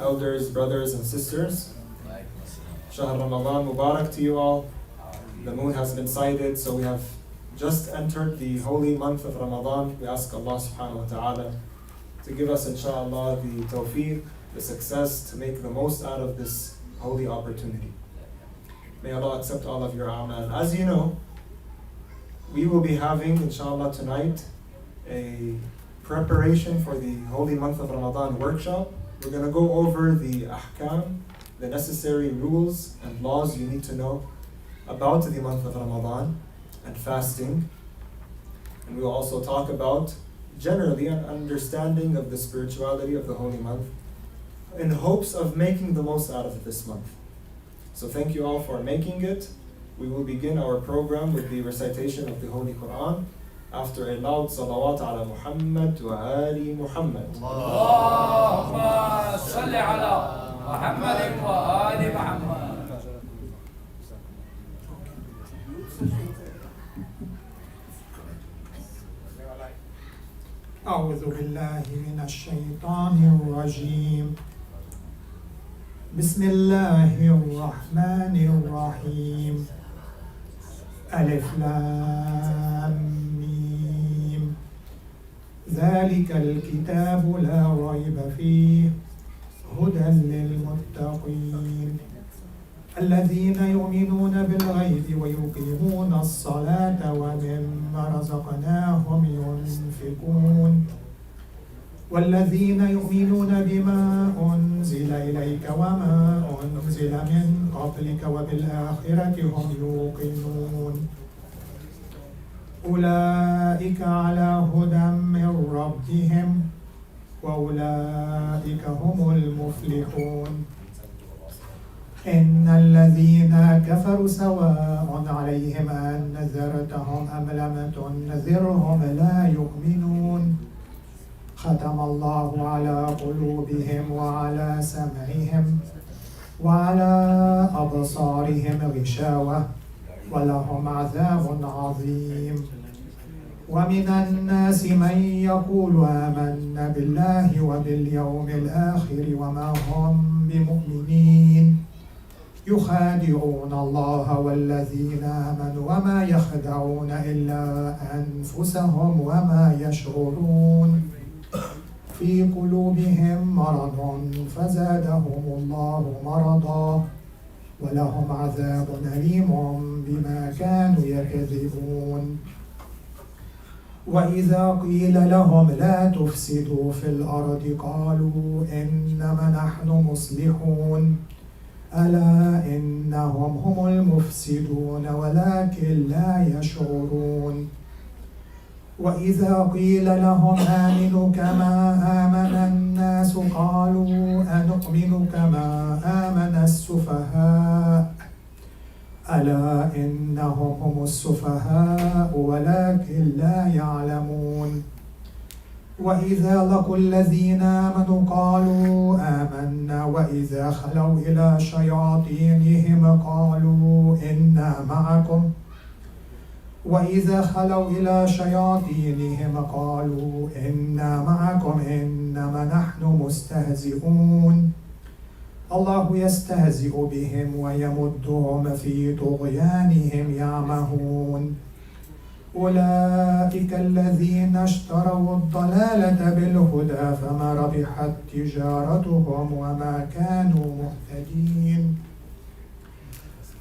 elders, brothers and sisters. Shahr Ramadan Mubarak to you all. The moon has been sighted, so we have just entered the holy month of Ramadan. We ask Allah subhanahu wa ta'ala to give us, inshallah, the tawfiq, the success to make the most out of this holy opportunity. May Allah accept all of your amal. As you know, we will be having, inshallah, tonight a preparation for the holy month of Ramadan workshop. We're going to go over the ahkam, the necessary rules and laws you need to know about the month of Ramadan and fasting. And we will also talk about generally an understanding of the spirituality of the holy month in hopes of making the most out of this month. So thank you all for making it. We will begin our program with the recitation of the Holy Quran after a loud salawat ala Muhammad wa ali Muhammad. Allahumma salli ala Muhammad wa ali Muhammad. أعوذ بالله من الشيطان الرجيم. بسم الله الرحمن الرحيم. ألف لام ميم. ذلك الكتاب لا ريب فيه هدى للمتقين الذين يؤمنون بالغيب ويقيمون الصلاة ومما رزقناهم ينفقون والذين يؤمنون بما أنزل إليك وما أنزل من قبلك وبالآخرة هم يوقنون أولئك على هدى من ربهم وأولئك هم المفلحون إن الذين كفروا سواء عليهم أنذرتهم أم لم تنذرهم لا يؤمنون ختم الله على قلوبهم وعلى سمعهم وعلى أبصارهم غشاوة ولهم عذاب عظيم ومن الناس من يقول آمنا بالله وباليوم الآخر وما هم بمؤمنين يخادعون الله والذين آمنوا وما يخدعون إلا أنفسهم وما يشعرون في قلوبهم مرض فزادهم الله مرضا ولهم عذاب أليم بما كانوا يكذبون وإذا قيل لهم لا تفسدوا في الأرض قالوا إنما نحن مصلحون ألا إنهم هم المفسدون ولكن لا يشعرون وإذا قيل لهم آمنوا كما آمن الناس قالوا أنؤمن كما آمن السفهاء ألا إنهم هم السفهاء ولكن لا يعلمون وإذا لقوا الذين آمنوا قالوا آمنا وإذا خلوا إلى شياطينهم قالوا إنا معكم وإذا خلوا إلى شياطينهم قالوا إنا معكم إنما نحن مستهزئون الله يستهزئ بهم ويمدهم في طغيانهم يعمهون أولئك الذين اشتروا الضلالة بالهدى فما ربحت تجارتهم وما كانوا مهتدين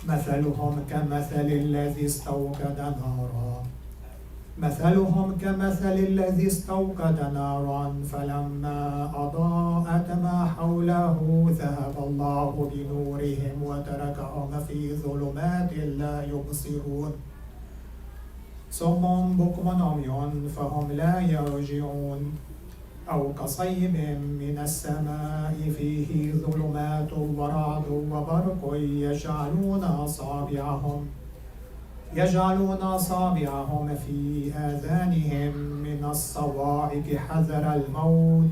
مثلهم كمثل الذي استوقد نارا فلما أضاءت ما حوله ذهب الله بنورهم وتركهم في ظلمات لا يبصرون صم بكم عمي فهم لا يرجعون أو كصيب من السماء فيه ظلمات ورعد وبرق يجعلون أصابعهم في آذانهم من الصواعق حذر الموت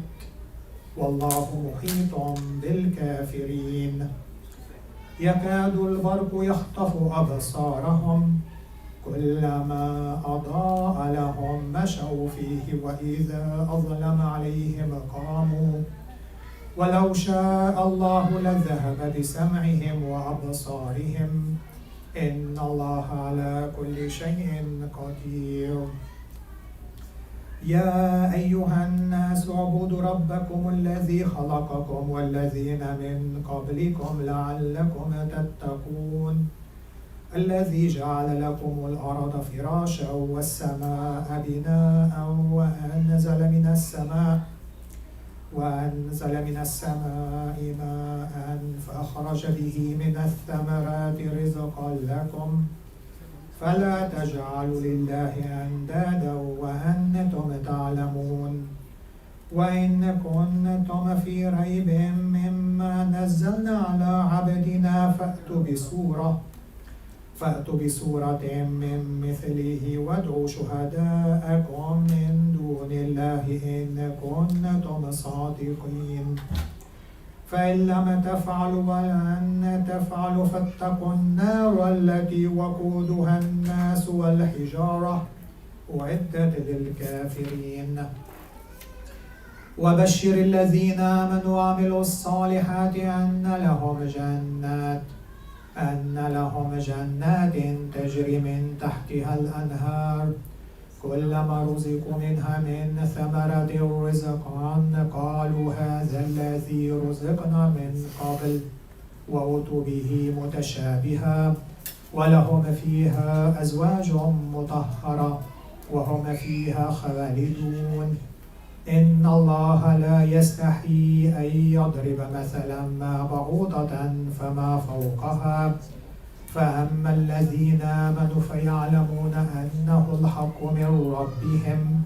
والله محيط بالكافرين يكاد البرق يخطف أبصارهم كلما أضاء لهم مشوا فيه وإذا أظلم عليهم قاموا ولو شاء الله لذهب بسمعهم وأبصارهم إن الله على كل شيء قدير. يا أيها الناس اعبدوا ربكم الذي خلقكم والذين من قبلكم لعلكم تتقون الذي جعل لكم الأرض فراشا والسماء بناء وأنزل من السماء ماء فأخرج به من الثمرات رزقا لكم فلا تجعلوا لله أندادا وأنتم تعلمون. وإن كنتم في ريب مما نزلنا على عبدنا فأتوا بسورة من مثله وادعوا شهداءكم من دون الله إن كنتم صادقين. فإن لم تفعلوا ولن تفعلوا فاتقوا النار التي وقودها الناس والحجارة أعدت للكافرين. وبشر الذين آمنوا وعملوا الصالحات أن لهم جنات تجري من تحتها الأنهار كلما رزقوا منها من ثمرة رزقا قالوا هذا الذي رزقنا من قبل وأتوا به متشابها ولهم فيها أزواج مطهرة وهم فيها خالدون. إن الله لا يستحيي أن يضرب مثلا ما بعوضة فما فوقها فأما الذين آمنوا فيعلمون أنه الحق من ربهم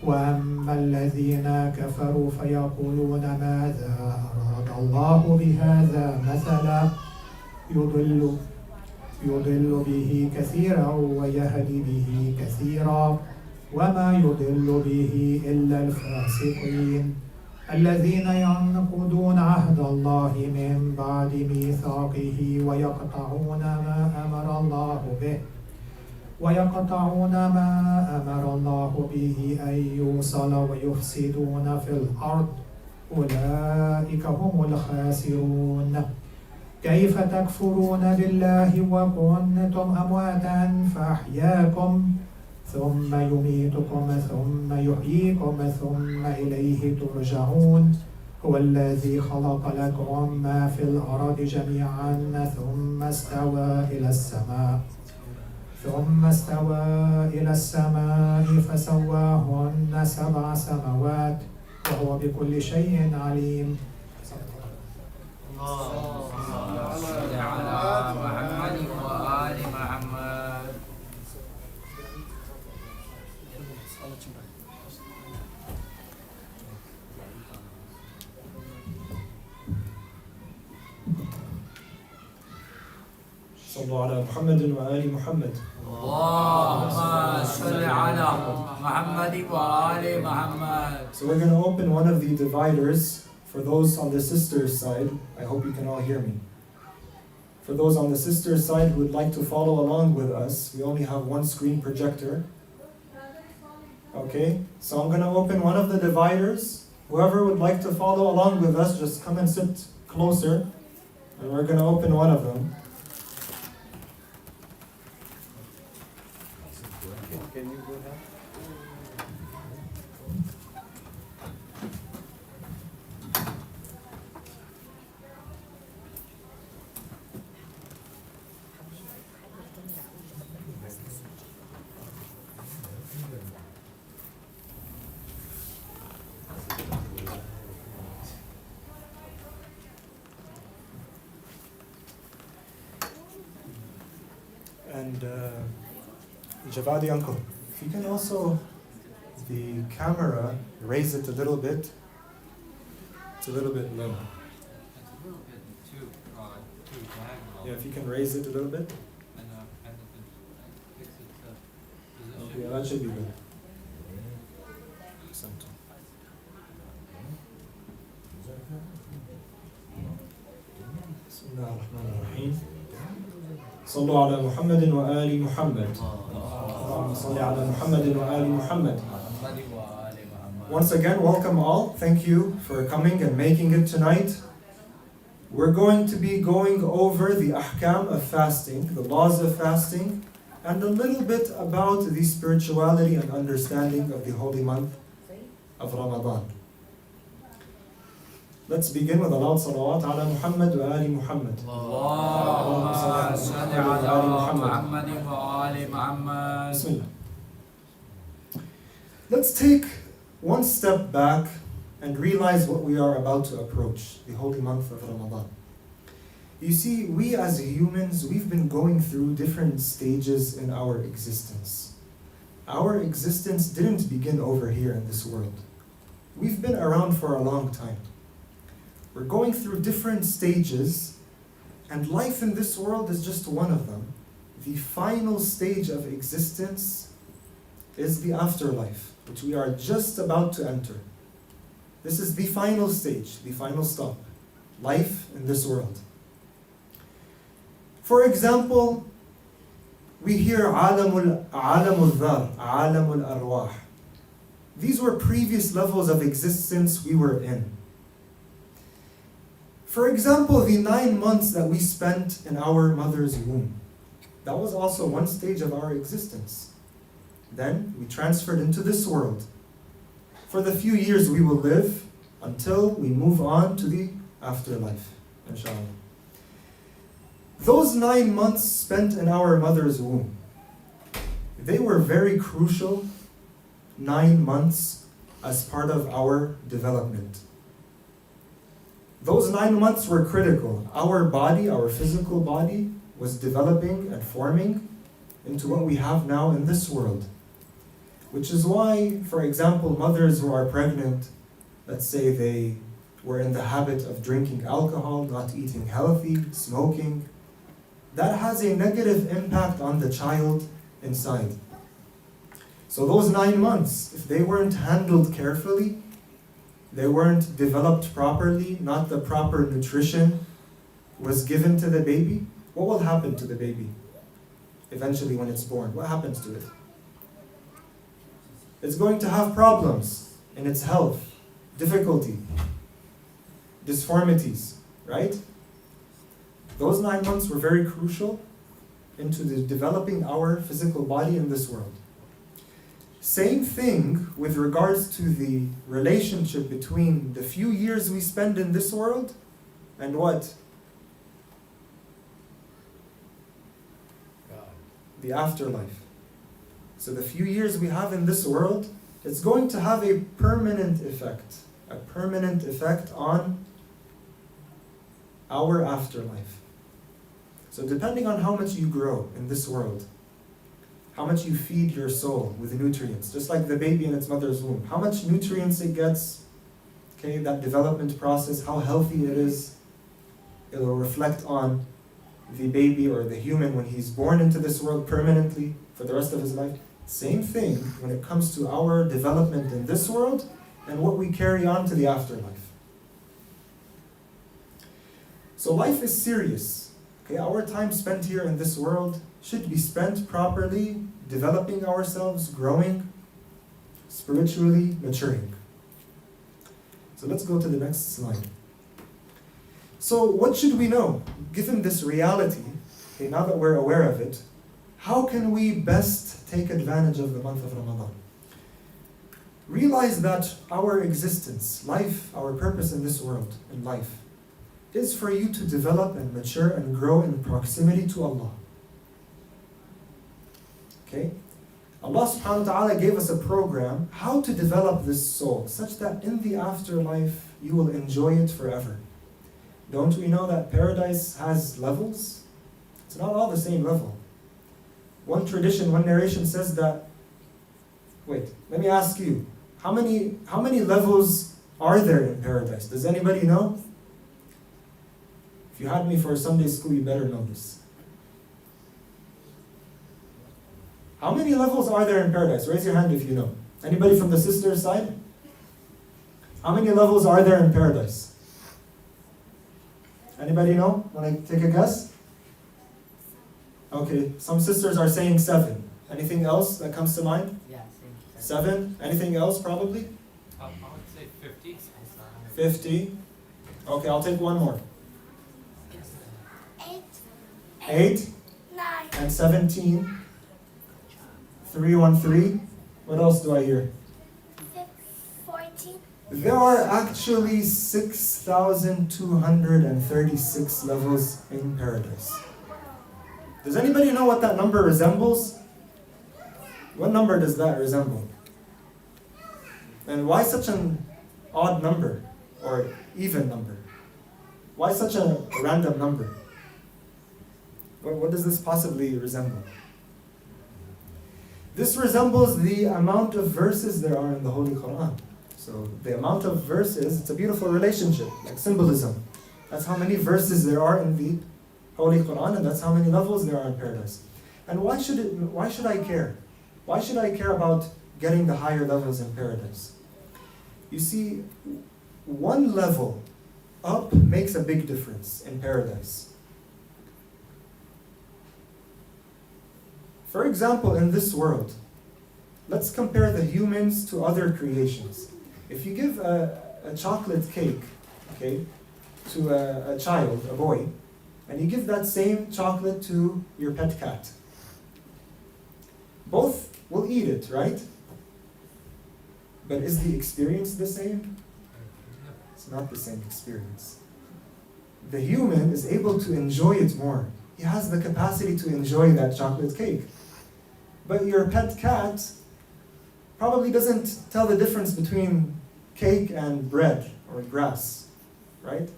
وأما الذين كفروا فيقولون ماذا أراد الله بهذا مثلا يضل به كثيرا ويهدي به كثيرا وما يضل به إلا الفاسقين الذين ينقضون عهد الله من بعد ميثاقه ويقطعون ما أمر الله به أن يوصل ويفسدون في الأرض أولئك هم الخاسرون. كيف تكفرون بالله وكنتم أمواتا فأحياكم ثم يميتكم ثم يحييكم ثم إليه ترجعون. هو الذي خلق لكم ما في الأرض جميعا ثم استوى إلى السماء فسواهن 7 سماوات وهو بكل شيء عليم. اللهم صل على محمد وآل محمد. صلوا على محمد وآل محمد. اللهم صل على محمد وآل محمد. So we're going to open one of the dividers for those on the sisters side. I hope you can all hear me. For those on the sisters side who would like to follow along with us, we only have one screen projector. Okay, so I'm going to open one of the dividers. Whoever would like to follow along with us, just come and sit closer. And we're going to open one of them. Can you go ahead? And Javadi uncle, if you can also, the camera, raise it a little bit. It's a little bit low. It's a little bit too diagonal. Yeah, if you can raise it a little bit. And fix it to position. Okay, yeah, that should be good. Excellent. بسم الله الرحمن الرحيم. صلوا على محمد وآل محمد. اللهم صل على محمد وآل محمد. Once again, welcome all. Thank you for coming and making it tonight. We're going to be going over the ahkam of fasting, the laws of fasting, and a little bit about the spirituality and understanding of the holy month of Ramadan. Let's begin with a loud salawat ala Muhammad wa ali Muhammad. اللهم صل على محمد وآل محمد. Bismillah. Let's take one step back and realize what we are about to approach, the holy month of Ramadan. You see, we as humans, we've been going through different stages in our existence. Our existence didn't begin over here in this world. We've been around for a long time. We're going through different stages, and life in this world is just one of them. The final stage of existence is the afterlife, which we are just about to enter. This is the final stage, the final stop, life in this world. For example, we hear alamul dhar, alamul arwah. These were previous levels of existence we were in. For example, the 9 months that we spent in our mother's womb, that was also one stage of our existence. Then we transferred into this world. For the few years we will live until we move on to the afterlife, inshallah. Those 9 months spent in our mother's womb, they were very crucial 9 months as part of our development. Those 9 months were critical. Our body, our physical body, was developing and forming into what we have now in this world. Which is why, for example, mothers who are pregnant, let's say they were in the habit of drinking alcohol, not eating healthy, smoking, that has a negative impact on the child inside. So those 9 months, if they weren't handled carefully, they weren't developed properly, not the proper nutrition was given to the baby, what will happen to the baby eventually when it's born? What happens to it? It's going to have problems in its health, difficulty, disformities, right? Those 9 months were very crucial into developing our physical body in this world. Same thing with regards to the relationship between the few years we spend in this world and what? The afterlife. So the few years we have in this world, it's going to have a permanent effect on our afterlife. So depending on how much you grow in this world, how much you feed your soul with nutrients, just like the baby in its mother's womb, how much nutrients it gets, okay, that development process, how healthy it is, it will reflect on the baby or the human when he's born into this world permanently for the rest of his life. Same thing when it comes to our development in this world and what we carry on to the afterlife. So life is serious. Okay, our time spent here in this world should be spent properly, developing ourselves, growing, spiritually maturing. So let's go to the next slide. So what should we know? Given this reality, okay, now that we're aware of it, how can we best take advantage of the month of Ramadan? Realize that our existence, life, our purpose in this world, in life, is for you to develop and mature and grow in proximity to Allah. Okay? Allah subhanahu wa ta'ala gave us a program how to develop this soul such that in the afterlife you will enjoy it forever. Don't we know that paradise has levels? It's not all the same level. One tradition, one narration says that, wait, let me ask you, how many levels are there in paradise? Does anybody know? If you had me for a Sunday school, you better know this. How many levels are there in paradise? Raise your hand if you know. Anybody from the sister's side? How many levels are there in paradise? Anybody know? Want to take a guess? Okay, some sisters are saying 7. Anything else that comes to mind? Yeah, 7? Anything else probably? 50. Okay, I'll take one more. 8, 8 9, and 17. 313. What else do I hear? 14, There are actually 6,236 levels in paradise. Does anybody know what that number resembles? What number does that resemble? And why such an odd number or even number? Why such a random number? What does this possibly resemble? This resembles the amount of verses there are in the Holy Quran. So the amount of verses, it's a beautiful relationship, like symbolism. That's how many verses there are in the Holy Quran, and that's how many levels there are in paradise. And why should I care? Why should I care about getting the higher levels in paradise? You see, one level up makes a big difference in paradise. For example, in this world, let's compare the humans to other creations. If you give a chocolate cake, okay, to a child, a boy, and you give that same chocolate to your pet cat, both will eat it, right? But is the experience the same? It's not the same experience. The human is able to enjoy it more. He has the capacity to enjoy that chocolate cake. But your pet cat probably doesn't tell the difference between cake and bread or grass, right?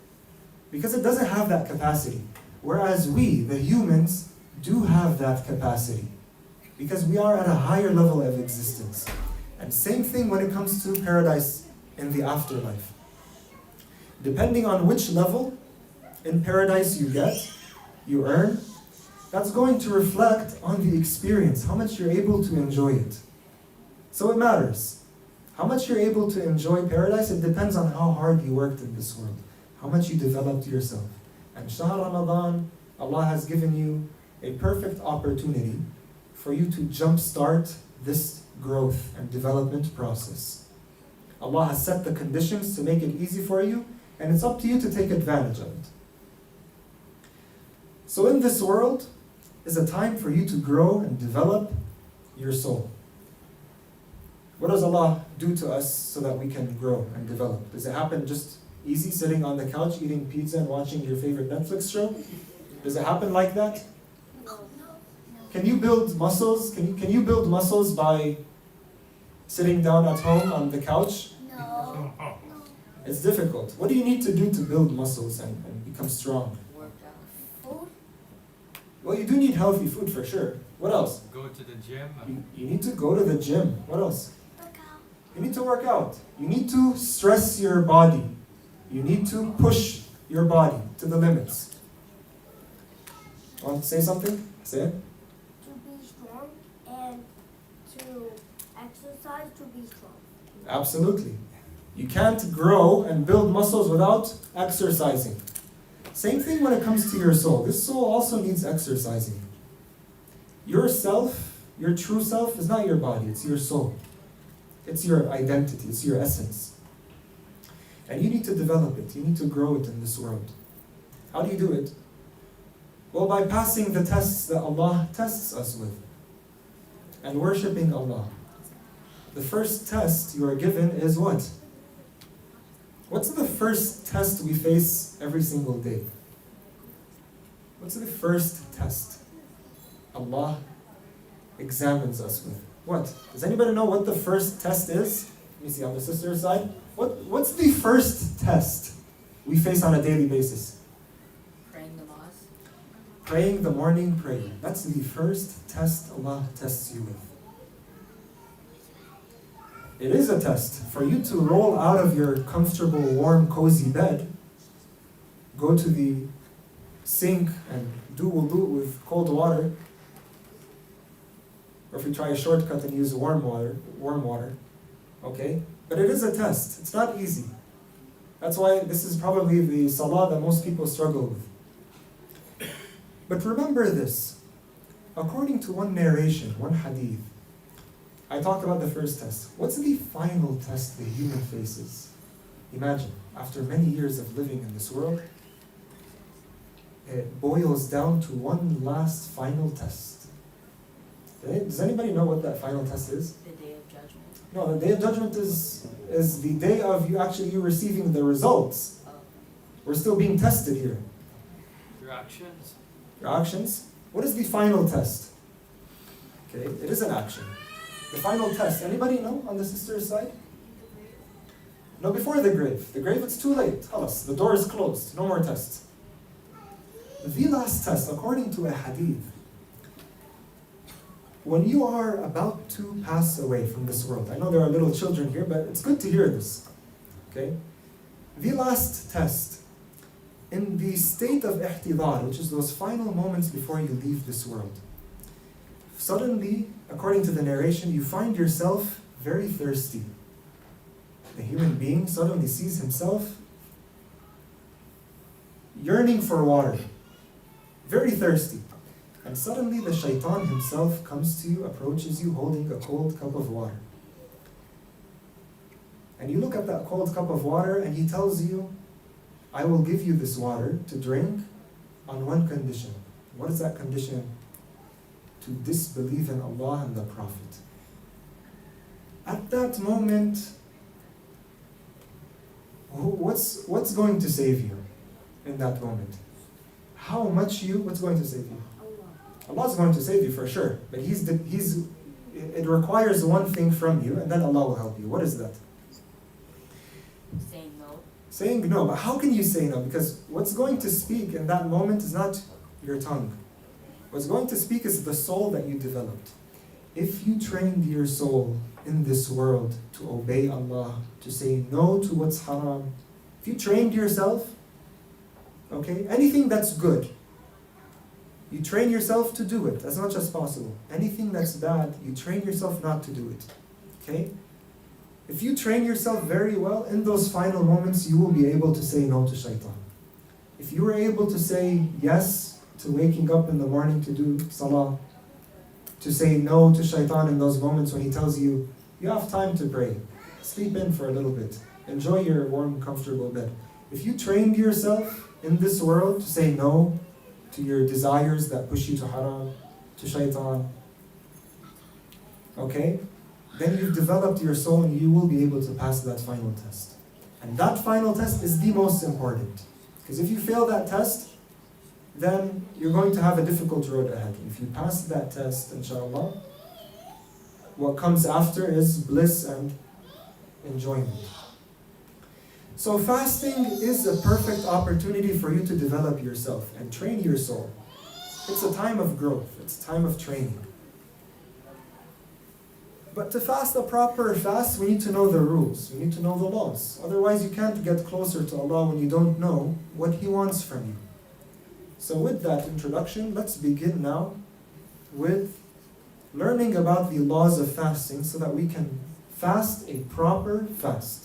Because it doesn't have that capacity. Whereas we, the humans, do have that capacity. Because we are at a higher level of existence. And same thing when it comes to paradise in the afterlife. Depending on which level in paradise you get, you earn, that's going to reflect on the experience, how much you're able to enjoy it. So it matters. How much you're able to enjoy paradise, it depends on how hard you worked in this world, how much you developed yourself. And Shahr Ramadan, Allah has given you a perfect opportunity for you to jumpstart this growth and development process. Allah has set the conditions to make it easy for you, and it's up to you to take advantage of it. So in this world is a time for you to grow and develop your soul. What does Allah do to us so that we can grow and develop? Does it happen just easy, sitting on the couch, eating pizza and watching your favorite Netflix show? Does it happen like that? Can you build muscles? Can you build muscles by sitting down at home on the couch? no, It's difficult. What do you need to do to build muscles and become strong? food, Well, you do need healthy food for sure. What else? Go to the gym. You need to go to the gym. What else? workout, You need to work out. You need to stress your body. You need to push your body to the limits. Want to say something? Say it. to be strong, and to exercise to be strong. Absolutely. You can't grow and build muscles without exercising. Same thing when it comes to your soul. This soul also needs exercising. Your self, your true self, is not your body, it's your soul. It's your identity, it's your essence. And you need to develop it, you need to grow it in this world. How do you do it? Well, by passing the tests that Allah tests us with and worshipping Allah. The first test you are given is what? What's the first test we face every single day? What's the first test Allah examines us with? What? Does anybody know what the first test is? Let me see on the sister's side. What's the first test we face on a daily basis? Praying namaz. Praying the morning prayer. That's the first test Allah tests you with. It is a test for you to roll out of your comfortable, warm, cozy bed, go to the sink and do wudu with cold water, or if you try a shortcut and use warm water, okay? But it is a test. It's not easy. That's why this is probably the salah that most people struggle with. But remember this. According to one narration, one hadith, I talked about the first test. What's the final test the human faces? Imagine, after many years of living in this world, it boils down to one last final test. Does anybody know what that final test is? The Day of Judgment. No, the Day of Judgment is the day of you receiving the results. Oh. We're still being tested here. Your actions. Your actions. What is the final test? Okay, it is an action. The final test. Anybody know on the sister's side? No, before the grave. The grave, it's too late. Khalas, the door is closed. No more tests. The last test, according to a hadith, when you are about to pass away from this world, I know there are little children here, but it's good to hear this. Okay? The last test, in the state of ihtidar, which is those final moments before you leave this world, suddenly, according to the narration, you find yourself very thirsty. The human being suddenly sees himself yearning for water, very thirsty. And suddenly the shaitan himself comes to you, approaches you holding a cold cup of water. And you look at that cold cup of water and he tells you, I will give you this water to drink on one condition. What is that condition? To disbelieve in Allah and the Prophet. At that moment, what's going to save you in that moment? What's going to save you? Allah is going to save you for sure, but it requires one thing from you, and then Allah will help you. What is that? Saying no. Saying no, but how can you say no? Because what's going to speak in that moment is not your tongue. What's going to speak is the soul that you developed. If you trained your soul in this world to obey Allah, to say no to what's haram, if you trained yourself, okay, anything that's good, you train yourself to do it as much as possible. Anything that's bad, you train yourself not to do it. Okay? If you train yourself very well, in those final moments, you will be able to say no to shaitan. If you were able to say yes to waking up in the morning to do salah, to say no to shaitan in those moments when he tells you, you have time to pray, sleep in for a little bit, enjoy your warm, comfortable bed. If you trained yourself in this world to say no to your desires that push you to haram, to shaitan, okay? Then you've developed your soul and you will be able to pass that final test. And that final test is the most important. Because if you fail that test, then you're going to have a difficult road ahead. If you pass that test, inshallah, what comes after is bliss and enjoyment. So fasting is a perfect opportunity for you to develop yourself and train your soul. It's a time of growth. It's a time of training. But to fast a proper fast, we need to know the rules. We need to know the laws. Otherwise, you can't get closer to Allah when you don't know what He wants from you. So with that introduction, let's begin now with learning about the laws of fasting so that we can fast a proper fast.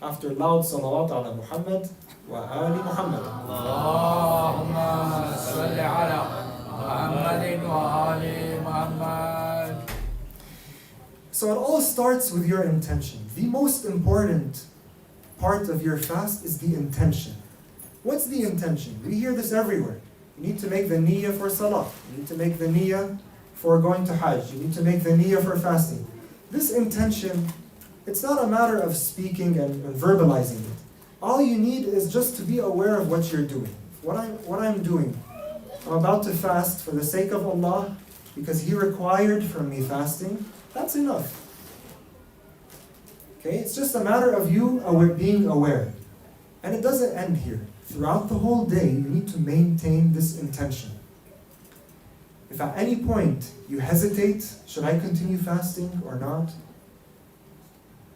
After loud salawat ala Muhammad wa ali Muhammad. Allahumma salli ala Muhammadin wa ali Muhammad. So it all starts with your intention. The most important part of your fast is the intention. What's the intention? We hear this everywhere. You need to make the niyyah for salah. You need to make the niyyah for going to Hajj. You need to make the niyyah for fasting. This intention, it's not a matter of speaking and verbalizing it. All you need is just to be aware of what you're doing. What I'm doing. I'm about to fast for the sake of Allah because He required from me fasting. That's enough. Okay? It's just a matter of you being aware. And it doesn't end here. Throughout the whole day, you need to maintain this intention. If at any point you hesitate, should I continue fasting or not?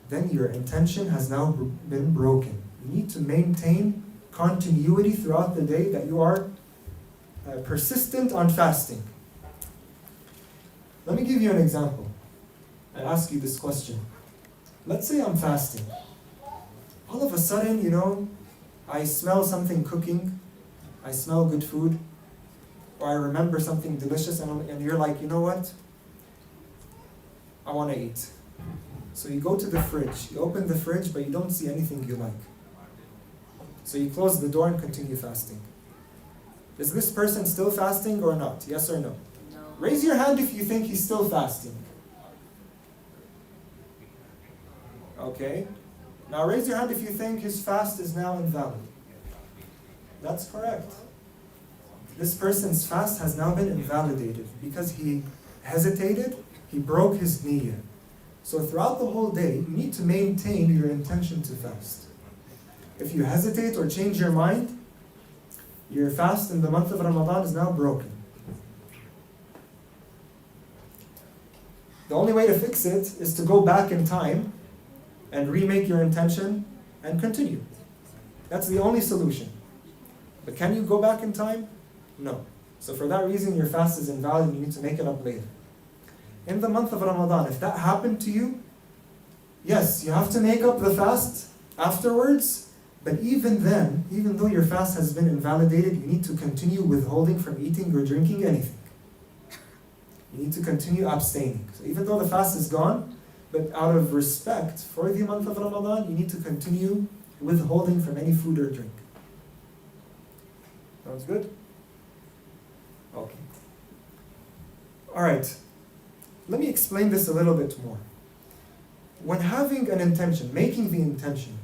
Then your intention has now been broken. You need to maintain continuity throughout the day that you are persistent on fasting. Let me give you an example. I ask you this question. Let's say I'm fasting. All of a sudden, I smell something cooking. I smell good food. Or I remember something delicious and you're like, you know what? I want to eat. So you go to the fridge, you open the fridge, but you don't see anything you like. So you close the door and continue fasting. Is this person still fasting or not? Yes or no? No. Raise your hand if you think he's still fasting. Okay. Now raise your hand if you think his fast is now invalid. That's correct. This person's fast has now been invalidated because he hesitated, he broke his niyyah. So throughout the whole day, you need to maintain your intention to fast. If you hesitate or change your mind, your fast in the month of Ramadan is now broken. The only way to fix it is to go back in time and remake your intention and continue. That's the only solution. But can you go back in time? No. So for that reason, your fast is invalid and you need to make it up later. In the month of Ramadan, if that happened to you, yes, you have to make up the fast afterwards, but even then, even though your fast has been invalidated, you need to continue withholding from eating or drinking anything. You need to continue abstaining. So even though the fast is gone, but out of respect for the month of Ramadan, you need to continue withholding from any food or drink. Sounds good? Okay. Alright. Let me explain this a little bit more. When having an intention, making the intention,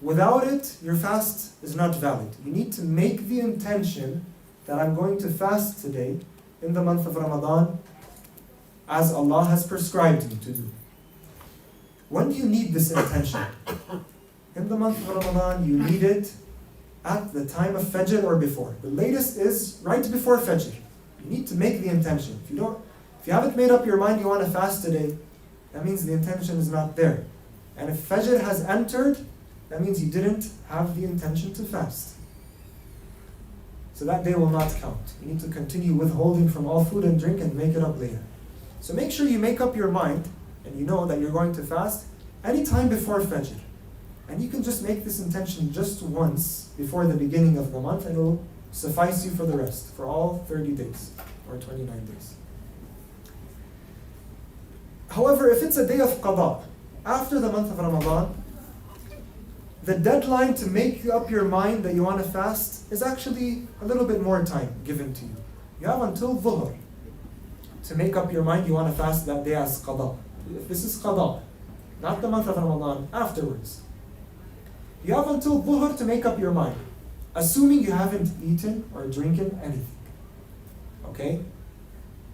without it, your fast is not valid. You need to make the intention that I'm going to fast today in the month of Ramadan as Allah has prescribed me to do. When do you need this intention? In the month of Ramadan, you need it at the time of Fajr or before. The latest is right before Fajr. You need to make the intention. If you haven't made up your mind you want to fast today, that means the intention is not there. And if Fajr has entered, that means you didn't have the intention to fast. So that day will not count. You need to continue withholding from all food and drink and make it up later. So make sure you make up your mind and you know that you're going to fast anytime before Fajr. And you can just make this intention just once before the beginning of the month and it will suffice you for the rest, for all 30 days or 29 days. However, if it's a day of qada, after the month of Ramadan, the deadline to make up your mind that you want to fast is actually a little bit more time given to you. You have until dhuhr to make up your mind you want to fast that day as qada. If this is qada, not the month of Ramadan, afterwards. You have until dhuhr to make up your mind, assuming you haven't eaten or drinking anything. Okay?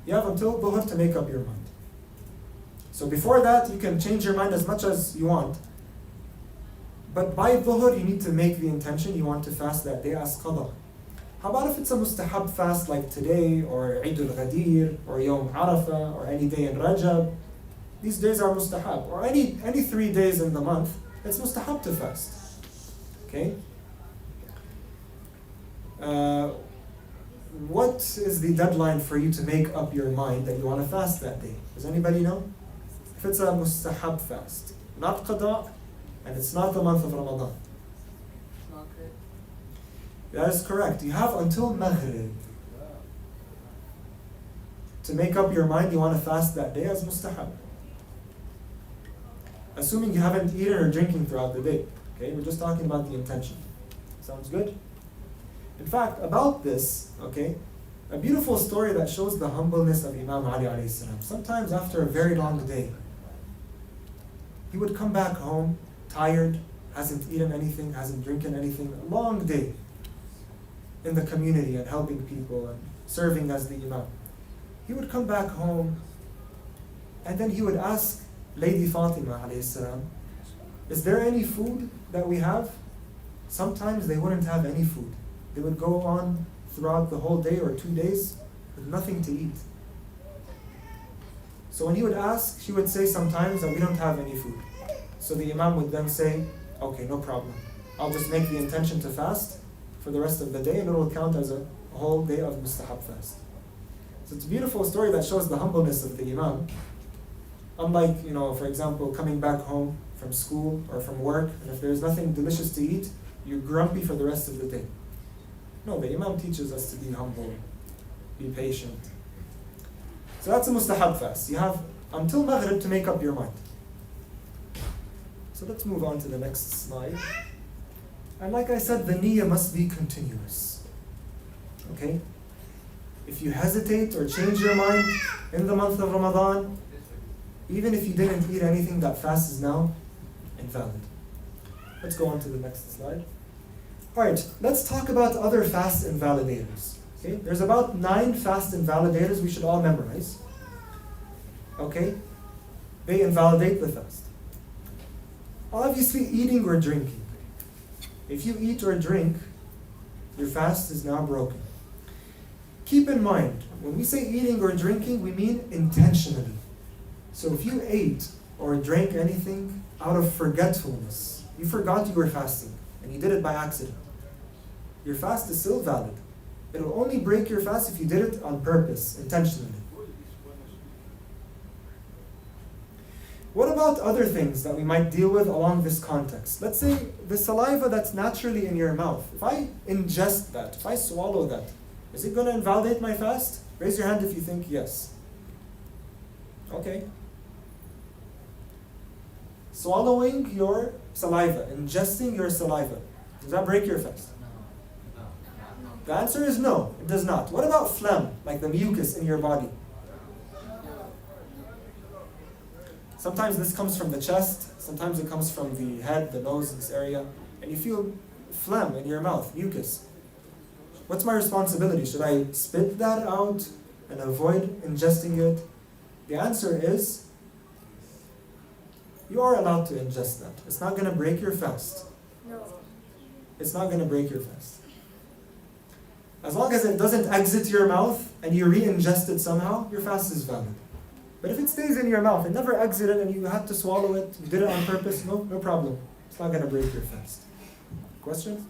You have until dhuhr to make up your mind. So before that, you can change your mind as much as you want. But by dhuhr, you need to make the intention you want to fast that day as qada. How about if it's a mustahab fast like today, or Eid al-Ghadir, or Yawm Arafah, or any day in Rajab? These days are mustahab. Or any 3 days in the month, it's mustahab to fast. Okay? What is the deadline for you to make up your mind that you want to fast that day? Does anybody know? If it's a mustahab fast, not qada, and it's not the month of Ramadan. That is correct. You have until Maghrib to make up your mind you want to fast that day as mustahab. Assuming you haven't eaten or drinking throughout the day. Okay, we're just talking about the intention. Sounds good? In fact, about this, okay, a beautiful story that shows the humbleness of Imam Ali alayhi salam. Sometimes after a very long day, he would come back home tired, hasn't eaten anything, hasn't drinking anything, a long day in the community and helping people and serving as the Imam. He would come back home and then he would ask Lady Fatima alayhi salam, is there any food that we have? Sometimes they wouldn't have any food. They would go on throughout the whole day or 2 days with nothing to eat. So when he would ask, she would say sometimes that we don't have any food. So the Imam would then say, okay, no problem. I'll just make the intention to fast for the rest of the day and it will count as a whole day of mustahab fast. So it's a beautiful story that shows the humbleness of the Imam. Unlike, for example, coming back home from school or from work, and if there's nothing delicious to eat, you're grumpy for the rest of the day. No, the Imam teaches us to be humble, be patient. So that's a mustahab fast. You have until Maghrib to make up your mind. So let's move on to the next slide. And like I said, the niyyah must be continuous. Okay? If you hesitate or change your mind in the month of Ramadan, even if you didn't eat anything, that fast is now invalid. Let's go on to the next slide. Alright, let's talk about other fast invalidators. Okay? There's about 9 fast invalidators we should all memorize. Okay? They invalidate the fast. Obviously, eating or drinking. If you eat or drink, your fast is now broken. Keep in mind, when we say eating or drinking, we mean intentionally. So if you ate or drank anything out of forgetfulness, you forgot you were fasting, and you did it by accident, your fast is still valid. It'll only break your fast if you did it on purpose, intentionally. What about other things that we might deal with along this context? Let's say the saliva that's naturally in your mouth. If I ingest that, if I swallow that, is it going to invalidate my fast? Raise your hand if you think yes. Okay. Swallowing your saliva, ingesting your saliva, does that break your fast? The answer is no, it does not. What about phlegm, like the mucus in your body? Sometimes this comes from the chest, sometimes it comes from the head, the nose, this area, and you feel phlegm in your mouth, mucus. What's my responsibility? Should I spit that out and avoid ingesting it? The answer is, you are allowed to ingest that. It's not going to break your fast. No. It's not going to break your fast. As long as it doesn't exit your mouth and you re-ingest it somehow, your fast is valid. But if it stays in your mouth and never exited and you had to swallow it, you did it on purpose, no problem. It's not going to break your fast. Questions?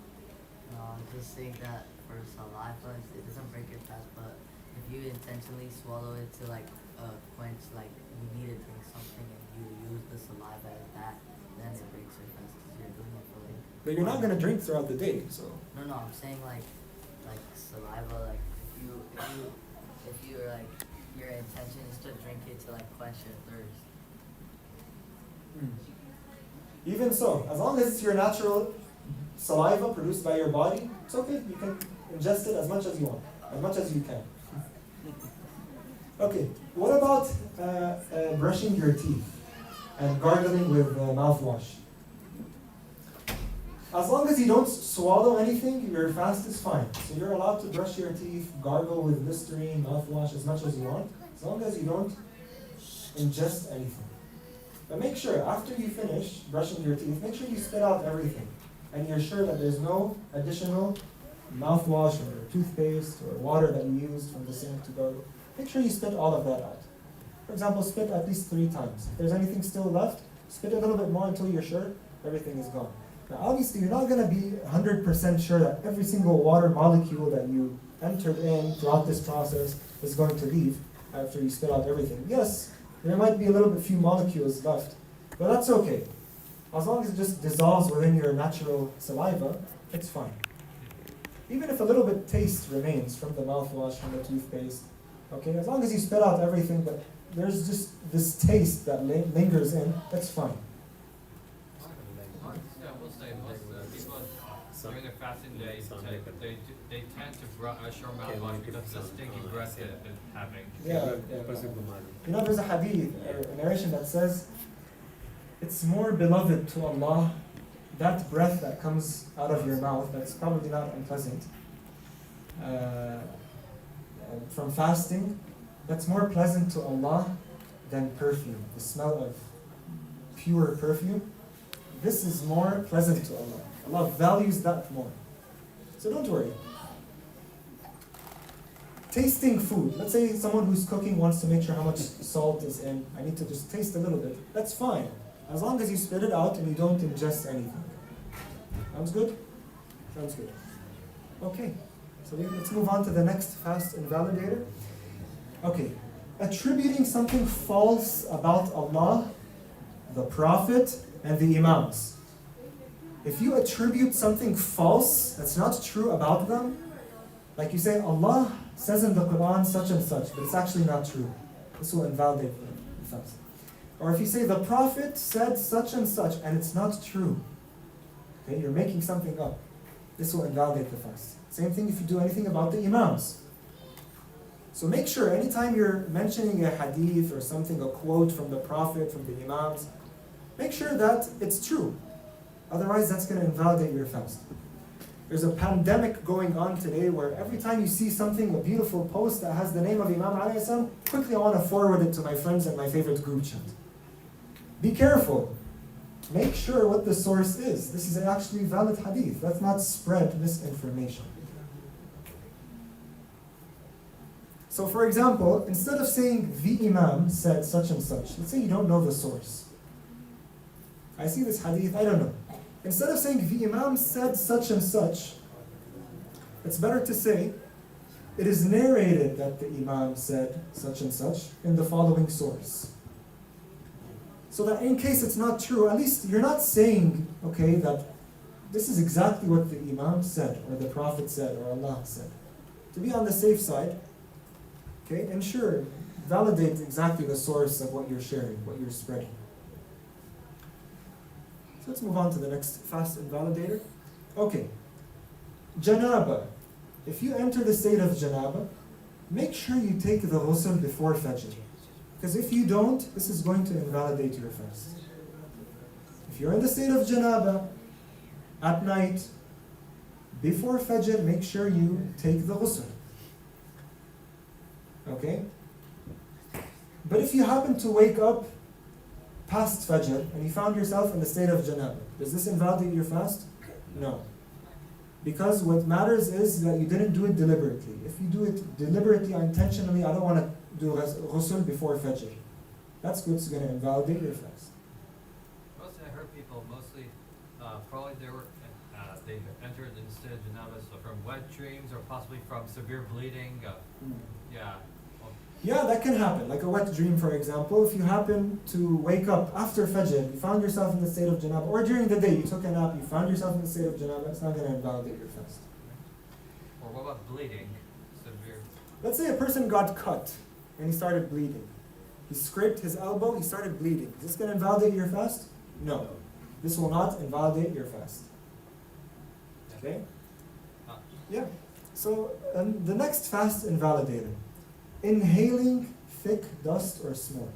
No, I'm just saying that for saliva, it doesn't break your fast, but if you intentionally swallow it to quench, you need to drink something and you use the saliva as that, then it breaks your fast because you're doing it for But you're not going to drink throughout the day, so. No, I'm saying like saliva, if your intention is to drink it to quench your thirst. Even so, as long as it's your natural saliva produced by your body, it's okay. You can ingest it as much as you want, as much as you can. Okay, what about brushing your teeth and gargling with mouthwash? As long as you don't swallow anything, your fast is fine. So you're allowed to brush your teeth, gargle with Listerine, mouthwash as much as you want, as long as you don't ingest anything. But make sure, after you finish brushing your teeth, make sure you spit out everything. And you're sure that there's no additional mouthwash or toothpaste or water that you used from the sink to gargle. Make sure you spit all of that out. For example, spit at least 3 times. If there's anything still left, spit a little bit more until you're sure everything is gone. Now obviously you're not going to be 100% sure that every single water molecule that you entered in throughout this process is going to leave after you spit out everything. Yes, there might be a little bit few molecules left, but that's okay. As long as it just dissolves within your natural saliva, it's fine. Even if a little bit taste remains from the mouthwash, from the toothpaste, okay, as long as you spit out everything, but there's just this taste that lingers in, that's fine. Yeah, we'll say most people during a fasting day, they tend to show mouthwash because of the stinky breath that they're having. Yeah. You know, there's a hadith, a narration that says, it's more beloved to Allah, that breath that comes out of your mouth, that's probably not unpleasant, from fasting, that's more pleasant to Allah than perfume. The smell of pure perfume, this is more pleasant to Allah. Allah values that more. So don't worry. Tasting food. Let's say someone who's cooking wants to make sure how much salt is in. I need to just taste a little bit. That's fine. As long as you spit it out and you don't ingest anything. Sounds good? Sounds good. Okay. So let's move on to the next fast invalidator. Okay. Attributing something false about Allah, the Prophet, and the Imams. If you attribute something false that's not true about them, like you say, Allah says in the Quran such and such, but it's actually not true. This will invalidate the fast. Or if you say the Prophet said such and such and it's not true, okay, you're making something up, this will invalidate the fast. Same thing if you do anything about the Imams. So make sure anytime you're mentioning a hadith or something, a quote from the Prophet, from the Imams, make sure that it's true. Otherwise, that's going to invalidate your fast. There's a pandemic going on today where every time you see something, a beautiful post that has the name of Imam alayhi salam, quickly I want to forward it to my friends and my favorite group chat. Be careful. Make sure what the source is. This is actually valid hadith. Let's not spread misinformation. So for example, instead of saying the Imam said such and such, let's say you don't know the source. I see this hadith, I don't know. Instead of saying the Imam said such and such, it's better to say, it is narrated that the Imam said such and such in the following source. So that in case it's not true, at least you're not saying, okay, that this is exactly what the Imam said, or the Prophet said, or Allah said. To be on the safe side, okay, ensure, validate exactly the source of what you're sharing, what you're spreading. So let's move on to the next fast invalidator. Okay, janaba. If you enter the state of janaba, make sure you take the ghusl before fajr. Because if you don't, this is going to invalidate your fast. If you're in the state of janaba, at night, before fajr, make sure you take the ghusl. Okay? But if you happen to wake up past fajr and you found yourself in the state of janaba, does this invalidate your fast? No. Because what matters is that you didn't do it deliberately. If you do it deliberately or intentionally, I don't want to do ghusl before fajr. That's what's going to invalidate your fast. Mostly I heard people probably they entered instead of janaba, so from wet dreams or possibly from severe bleeding. Yeah. Yeah, that can happen. Like a wet dream, for example. If you happen to wake up after fajr, you found yourself in the state of janaba, or during the day you took a nap, you found yourself in the state of janaba, it's not going to invalidate your fast. Or what about bleeding? Severe. Let's say a person got cut and he started bleeding. He scraped his elbow, he started bleeding. Is this going to invalidate your fast? No. This will not invalidate your fast. Okay? Yeah. So the next fast invalidator. Inhaling thick dust or smoke.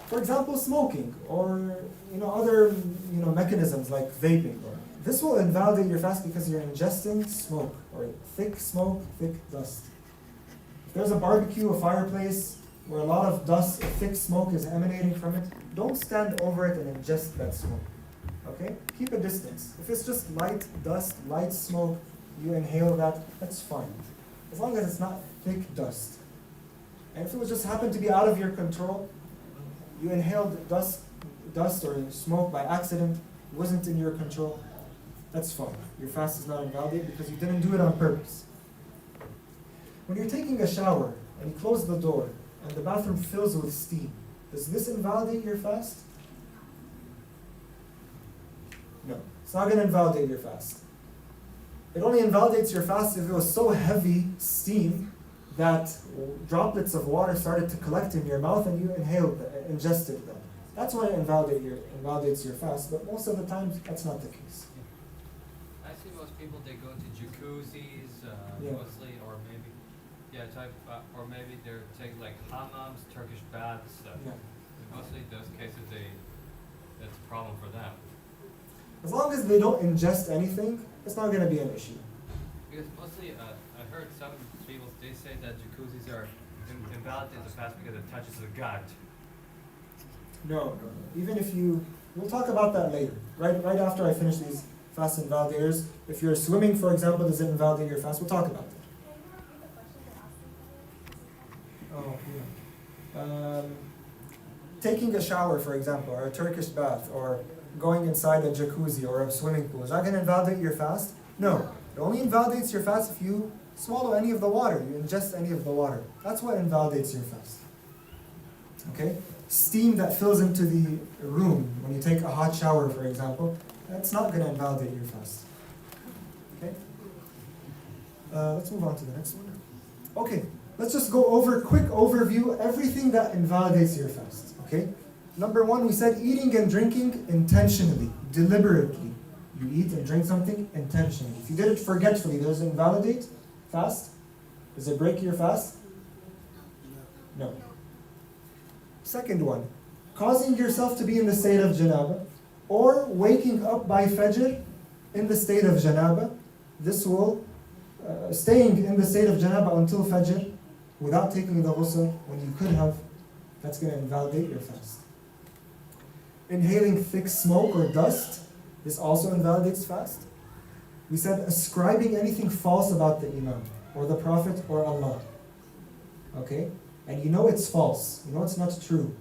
For example, smoking or other mechanisms like vaping. This will invalidate your fast because you're ingesting smoke or thick smoke, thick dust. If there's a barbecue, a fireplace where a lot of dust, a thick smoke is emanating from it, don't stand over it and ingest that smoke. Okay? Keep a distance. If it's just light dust, light smoke, you inhale that, that's fine. As long as it's not thick dust. And if it was just happened to be out of your control, you inhaled dust or smoke by accident, wasn't in your control, that's fine. Your fast is not invalidated because you didn't do it on purpose. When you're taking a shower and you close the door and the bathroom fills with steam, does this invalidate your fast? No, it's not going to invalidate your fast. It only invalidates your fast if it was so heavy steam that droplets of water started to collect in your mouth and you ingested them. That's why it invalidates your fast, but most of the time that's not the case. I see most people, they go into jacuzzis, Yeah. mostly, or maybe they're taking like hammams, Turkish baths. Yeah. Mostly those cases, that's a problem for them. As long as they don't ingest anything, it's not going to be an issue. Because mostly, I heard some people, they say that jacuzzis are invalidated the fast because it touches the gut. No. Even if we'll talk about that later. Right after I finish these fast invalidators. If you're swimming, for example, does it invalidate your fast? We'll talk about that. Oh, yeah. Taking a shower, for example, or a Turkish bath, or going inside a jacuzzi or a swimming pool, is that going to invalidate your fast? No. It only invalidates your fast if you swallow any of the water, you ingest any of the water. That's what invalidates your fast. Okay? Steam that fills into the room when you take a hot shower, for example, that's not going to invalidate your fast. Okay? Let's move on to the next one. Okay, let's just go over quick overview everything that invalidates your fast. Okay? Number one, we said eating and drinking intentionally, deliberately. You eat and drink something intentionally. If you did it forgetfully, does it invalidate fast? Does it break your fast? No. Second one, causing yourself to be in the state of janaba, or waking up by fajr in the state of janaba. This will, staying in the state of janaba until fajr without taking the ghusl when you could have, that's going to invalidate your fast. Inhaling thick smoke or dust, this also invalidates fast. We said ascribing anything false about the Imam, or the Prophet, or Allah. Okay? And you know it's false, you know it's not true.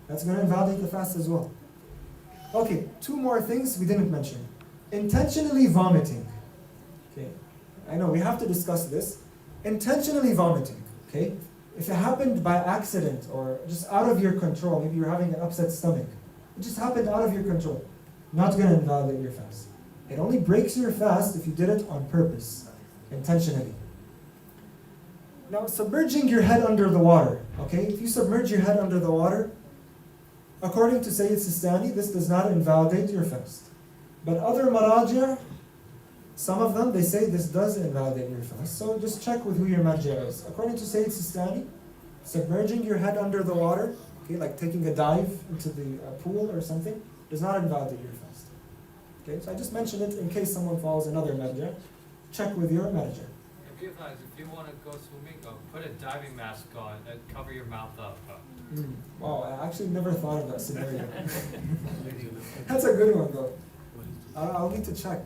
That's going to invalidate the fast as well. Okay, two more things we didn't mention. Intentionally vomiting. Okay, I know we have to discuss this. Intentionally vomiting, okay? If it happened by accident or just out of your control, maybe you're having an upset stomach, it just happened out of your control, not going to invalidate your fast. It only breaks your fast if you did it on purpose, intentionally. Now, submerging your head under the water, okay? If you submerge your head under the water, according to Sayyid Sistani, this does not invalidate your fast. But other marajah, some of them, they say this does invalidate your fast. So just check with who your marjah is. According to Sayyid Sistani, submerging your head under the water, okay, like taking a dive into the pool or something, does not invalidate your fast. Okay, so I just mentioned it in case someone follows another marjah. Check with your marjah. If you want to go swimming, put a diving mask on and cover your mouth up. Wow, I actually never thought of that scenario. That's a good one though. I'll need to check.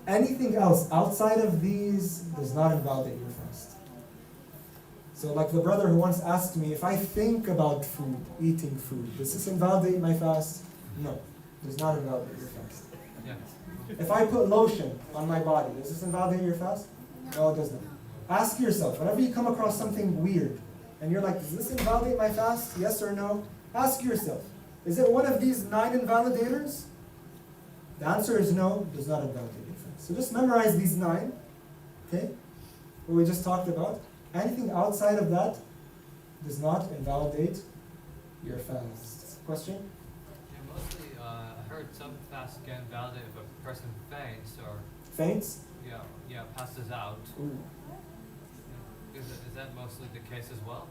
Anything else outside of these does not invalidate your fast. So like the brother who once asked me, if I think about food, eating food, does this invalidate my fast? No, it does not invalidate your fast. Yeah. If I put lotion on my body, does this invalidate your fast? No, it does not. Ask yourself, whenever you come across something weird, and you're like, does this invalidate my fast? Yes or no? Ask yourself, is it one of these 9 invalidators? The answer is no, it does not invalidate your fast. So just memorize these 9, okay? What we just talked about. Anything outside of that does not invalidate your fast. Question? Yeah, mostly, I heard some fasts get invalidated if a person faints or Faints? passes out. Ooh. Is that mostly the case as well?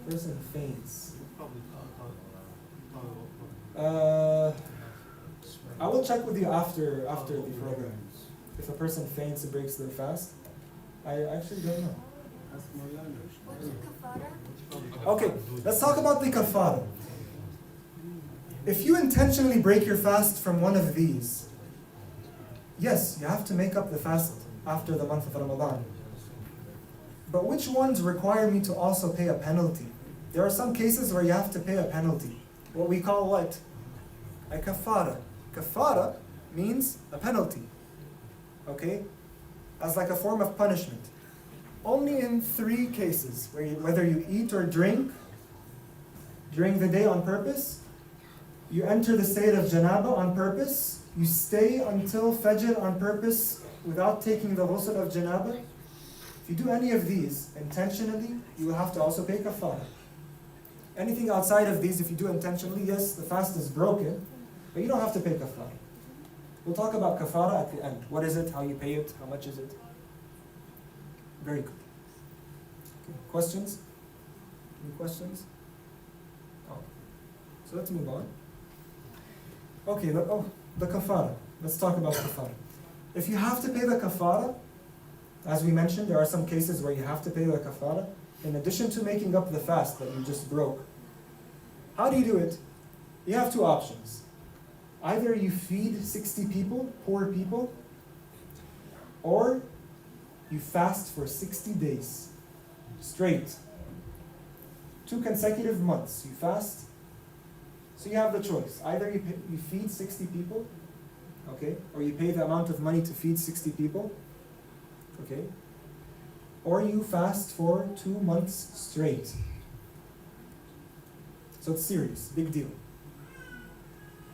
Person faints. I will check with you after the program. If a person faints, it breaks their fast. I actually don't know. What's the kafara? Okay, let's talk about the kafara. If you intentionally break your fast from one of these, yes, you have to make up the fast after the month of Ramadan. But which ones require me to also pay a penalty? There are some cases where you have to pay a penalty. What we call what? A kafara. Kafara means a penalty. Okay? As like a form of punishment. Only in 3 cases, whether you eat or drink during the day on purpose, you enter the state of janaba on purpose, you stay until fajr on purpose without taking the ghusl of janaba. If you do any of these intentionally, you will have to also pay kafara. Anything outside of these, if you do intentionally, yes, the fast is broken, but you don't have to pay kafara. We'll talk about kafara at the end. What is it? How you pay it? How much is it? Very good. Okay. Questions? Any questions? Oh. So let's move on. Okay, the kafara. Let's talk about kafara. If you have to pay the kafara, as we mentioned, there are some cases where you have to pay the kafara, in addition to making up the fast that you just broke. How do you do it? You have 2 options. Either you feed 60 people, poor people, or you fast for 60 days straight. 2 consecutive months, you fast. So you have the choice. Either you feed 60 people, okay, or you pay the amount of money to feed 60 people, okay, or you fast for 2 months straight. So it's serious, big deal.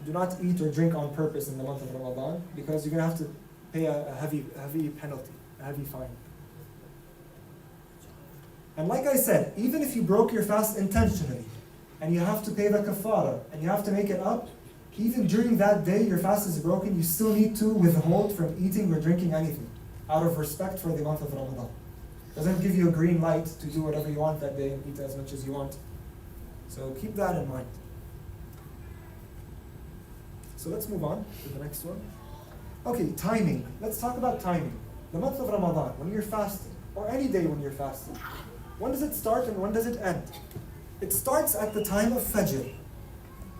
Do not eat or drink on purpose in the month of Ramadan, because you're going to have to pay a heavy penalty, a heavy fine. And like I said, even if you broke your fast intentionally, and you have to pay the kafara, and you have to make it up, even during that day your fast is broken, you still need to withhold from eating or drinking anything, out of respect for the month of Ramadan. Doesn't give you a green light to do whatever you want that day and eat as much as you want. So keep that in mind. So let's move on to the next one. Okay, timing. Let's talk about timing. The month of Ramadan, when you're fasting, or any day when you're fasting, when does it start and when does it end? It starts at the time of Fajr.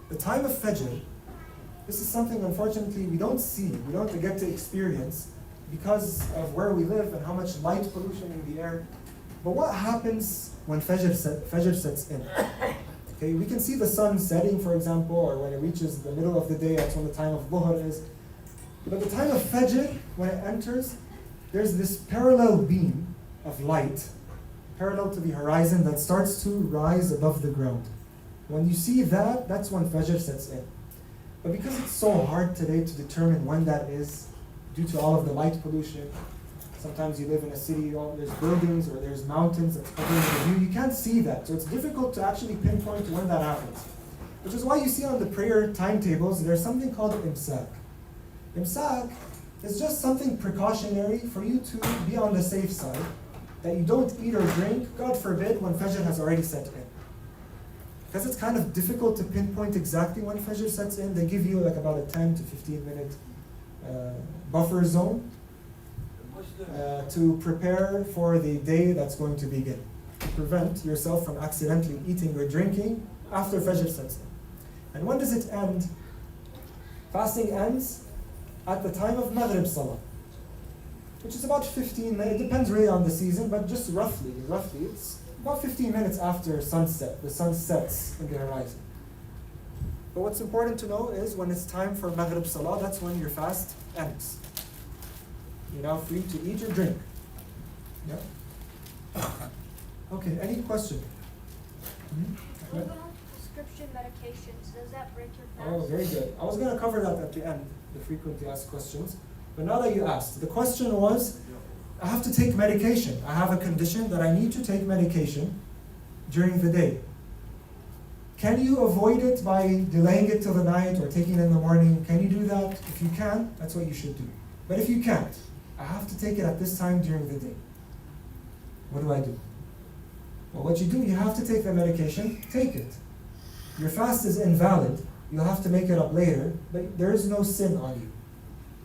The time of Fajr, this is something unfortunately we don't see, we don't get to experience because of where we live and how much light pollution in the air. But what happens when Fajr sets in? Okay, we can see the sun setting, for example, or when it reaches the middle of the day, that's when the time of Dhuhr is. But the time of Fajr, when it enters, there's this parallel beam of light, parallel to the horizon, that starts to rise above the ground. When you see that, that's when Fajr sets in. But because it's so hard today to determine when that is, due to all of the light pollution, sometimes you live in a city, there's buildings or there's mountains that's covering the view, you can't see that. So it's difficult to actually pinpoint when that happens. Which is why you see on the prayer timetables, there's something called imsak. Imsak is just something precautionary for you to be on the safe side, that you don't eat or drink, God forbid, when Fajr has already set in. Because it's kind of difficult to pinpoint exactly when Fajr sets in, they give you like about a 10 to 15 minute buffer zone to prepare for the day that's going to begin. To prevent yourself from accidentally eating or drinking after Fajr sets in. And when does it end? Fasting ends at the time of Maghrib Salah, which is about 15 minutes. It depends really on the season, but just roughly, it's about 15 minutes after sunset. The sun sets in the horizon. But what's important to know is when it's time for Maghrib Salah, that's when your fast ends. You're now free to eat or drink. Yeah? Okay, any question? What about prescription medications? Does that break your fast? Oh, very good. I was going to cover that at the end, the frequently asked questions. But now that you asked, the question was, I have to take medication. I have a condition that I need to take medication during the day. Can you avoid it by delaying it till the night or taking it in the morning? Can you do that? If you can, that's what you should do. But if you can't, I have to take it at this time during the day. What do I do? Well, what you do, you have to take the medication, take it. Your fast is invalid. You'll have to make it up later, but there is no sin on you.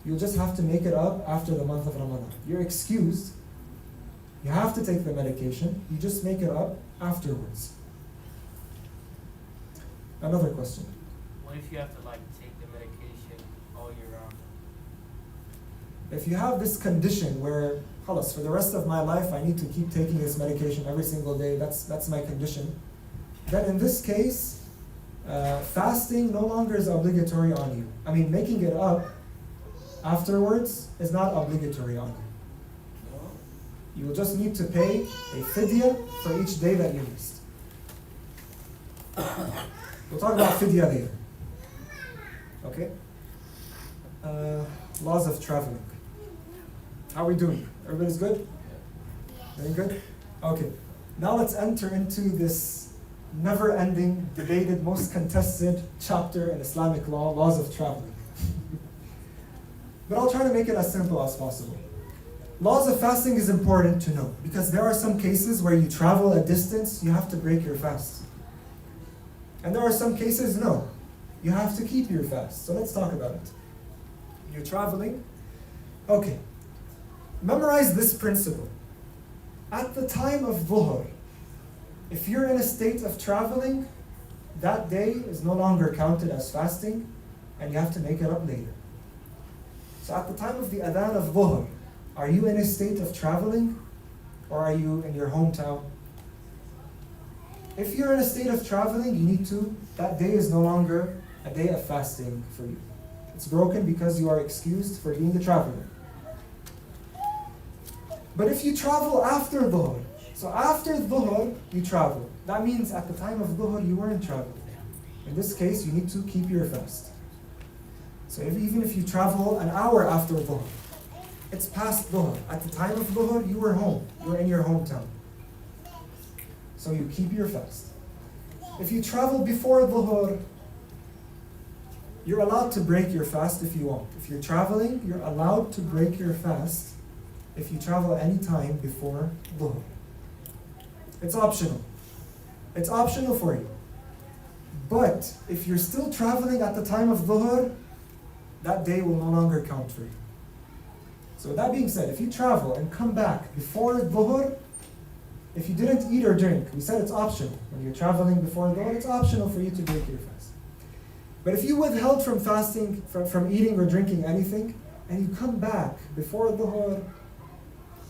You'll just have to make it up after the month of Ramadan. You're excused. You have to take the medication. You just make it up afterwards. Another question. What if you have to take the medication all year round? If you have this condition where, khalas, for the rest of my life I need to keep taking this medication every single day, that's my condition, then in this case, fasting no longer is obligatory on you. I mean, making it up afterwards is not obligatory on you. You will just need to pay a fidya for each day that you missed. We'll talk about fidya later. Okay? Laws of traveling. How are we doing? Everybody's good? Very good? Okay. Now let's enter into this never-ending, debated, most contested chapter in Islamic law, laws of traveling. But I'll try to make it as simple as possible. Laws of fasting is important to know because there are some cases where you travel a distance, you have to break your fast. And there are some cases, no, you have to keep your fast. So let's talk about it. You're traveling. Okay. Memorize this principle. At the time of Dhuhr, if you're in a state of traveling, that day is no longer counted as fasting and you have to make it up later. So at the time of the adhan of Dhuhr, are you in a state of traveling or are you in your hometown? If you're in a state of traveling, you need to, that day is no longer a day of fasting for you. It's broken because you are excused for being a traveler. But if you travel after Dhuhr, so after Dhuhr, you travel. That means at the time of Dhuhr, you weren't traveling. In this case, you need to keep your fast. So even if you travel an hour after Dhuhr, it's past Dhuhr. At the time of Dhuhr, you were home. You were in your hometown. so you keep your fast. If you travel before dhuhr, you're allowed to break your fast if you want. If you're traveling, you're allowed to break your fast if you travel any time before dhuhr. It's optional. It's optional for you. But if you're still traveling at the time of dhuhr, that day will no longer count for you. So that being said, if you travel and come back before dhuhr, if you didn't eat or drink, we said it's optional. When you're traveling before dhuhr, it's optional for you to break your fast. But if you withheld from fasting, from eating or drinking anything, and you come back before dhuhr,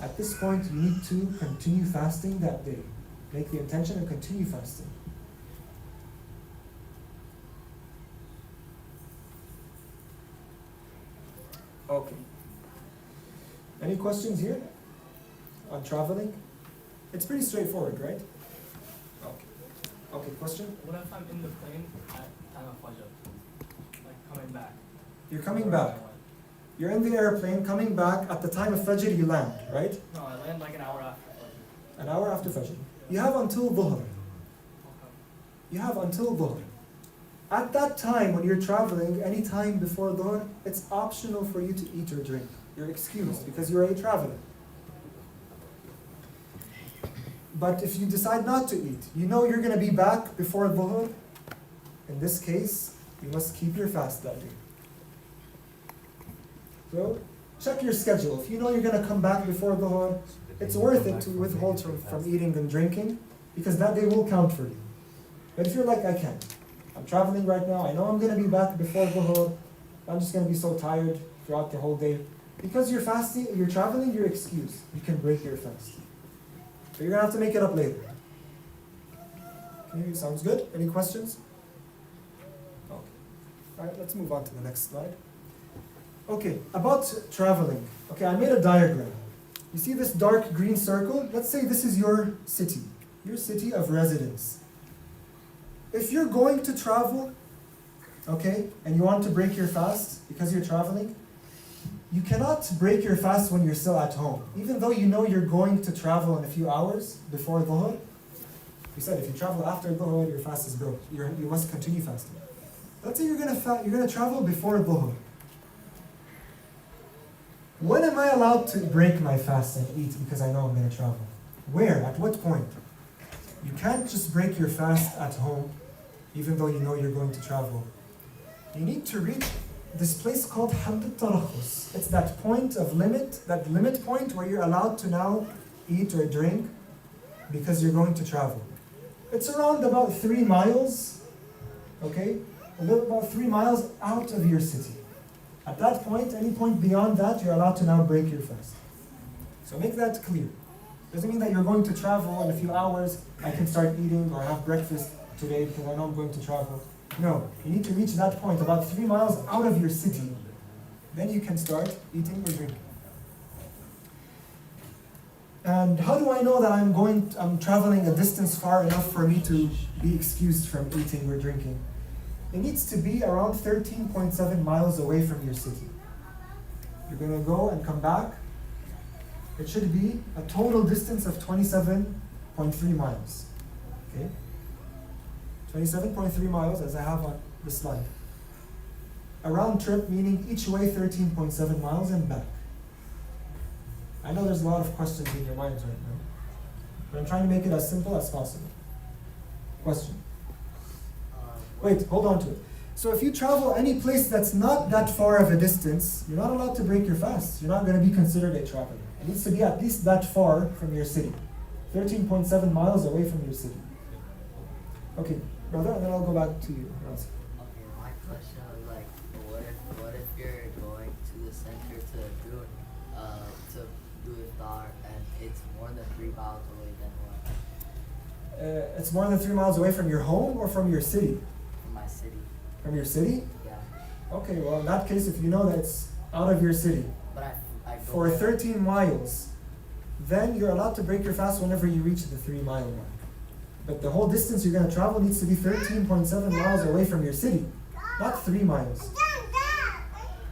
at this point you need to continue fasting that day. Make the intention and continue fasting. Okay. Any questions here on traveling? It's pretty straightforward, right? Okay. Okay, question? What if I'm in the plane at time of Fajr? Like coming back? You're coming back. You're in the airplane coming back at the time of Fajr you land, right? No, I land like an hour after Fajr. An hour after Fajr. You have until dhuhr. Okay. You have until dhuhr. At that time, when you're traveling, any time before dhuhr, it's optional for you to eat or drink. You're excused because you're a traveler. But if you decide not to eat, you know you're going to be back before dhuhr. In this case, you must keep your fast that day. So, check your schedule. If you know you're going to come back before dhuhr, it's worth it to withhold from eating and drinking because that day will count for you. But if you're like, I can't. I'm traveling right now. I know I'm going to be back before dhuhr. I'm just going to be so tired throughout the whole day. Because you're fasting, you're traveling, you're excused. You can break your fast. But you're going to have to make it up later. Okay, sounds good? Any questions? Okay. All right, let's move on to the next slide. Okay, about traveling. Okay, I made a diagram. You see this dark green circle? Let's say this is your city of residence. If you're going to travel, okay, and you want to break your fast because you're traveling, you cannot break your fast when you're still at home. Even though you know you're going to travel in a few hours before dhuhr, we said if you travel after dhuhr, your fast is broke. You must continue fasting. Let's say you're gonna travel before dhuhr. When am I allowed to break my fast and eat because I know I'm going to travel? Where? At what point? You can't just break your fast at home even though you know you're going to travel. You need to reach this place called Hadd al-Tarakhus. It's that limit point where you're allowed to now eat or drink because you're going to travel. It's around about 3 miles, okay? About 3 miles out of your city. At that point, any point beyond that, you're allowed to now break your fast. So make that clear. Doesn't mean that you're going to travel in a few hours, I can start eating or have breakfast today because I know I'm going to travel. No, you need to reach that point, about 3 miles out of your city. Then you can start eating or drinking. And how do I know that I'm traveling a distance far enough for me to be excused from eating or drinking? It needs to be around 13.7 miles away from your city. You're going to go and come back. It should be a total distance of 27.3 miles. Okay? 27.3 miles as I have on the slide. A round trip, meaning each way 13.7 miles and back. I know there's a lot of questions in your minds right now, but I'm trying to make it as simple as possible. Question? Wait, hold on to it. So if you travel any place that's not that far of a distance, you're not allowed to break your fast. You're not going to be considered a traveler. It needs to be at least that far from your city. 13.7 miles away from your city. Okay, brother, and then I'll go back to you. Okay, my question was like, what if you're going to the center to do iftar and it's more than 3 miles away, then what? It's more than 3 miles away from your home or from your city? From my city. From your city? Yeah. Okay, well in that case, if you know that it's out of your city, But I go for there. 13 miles, then you're allowed to break your fast whenever you reach the 3 mile mark. But the whole distance you're going to travel needs to be 13.7 miles away from your city, not 3 miles.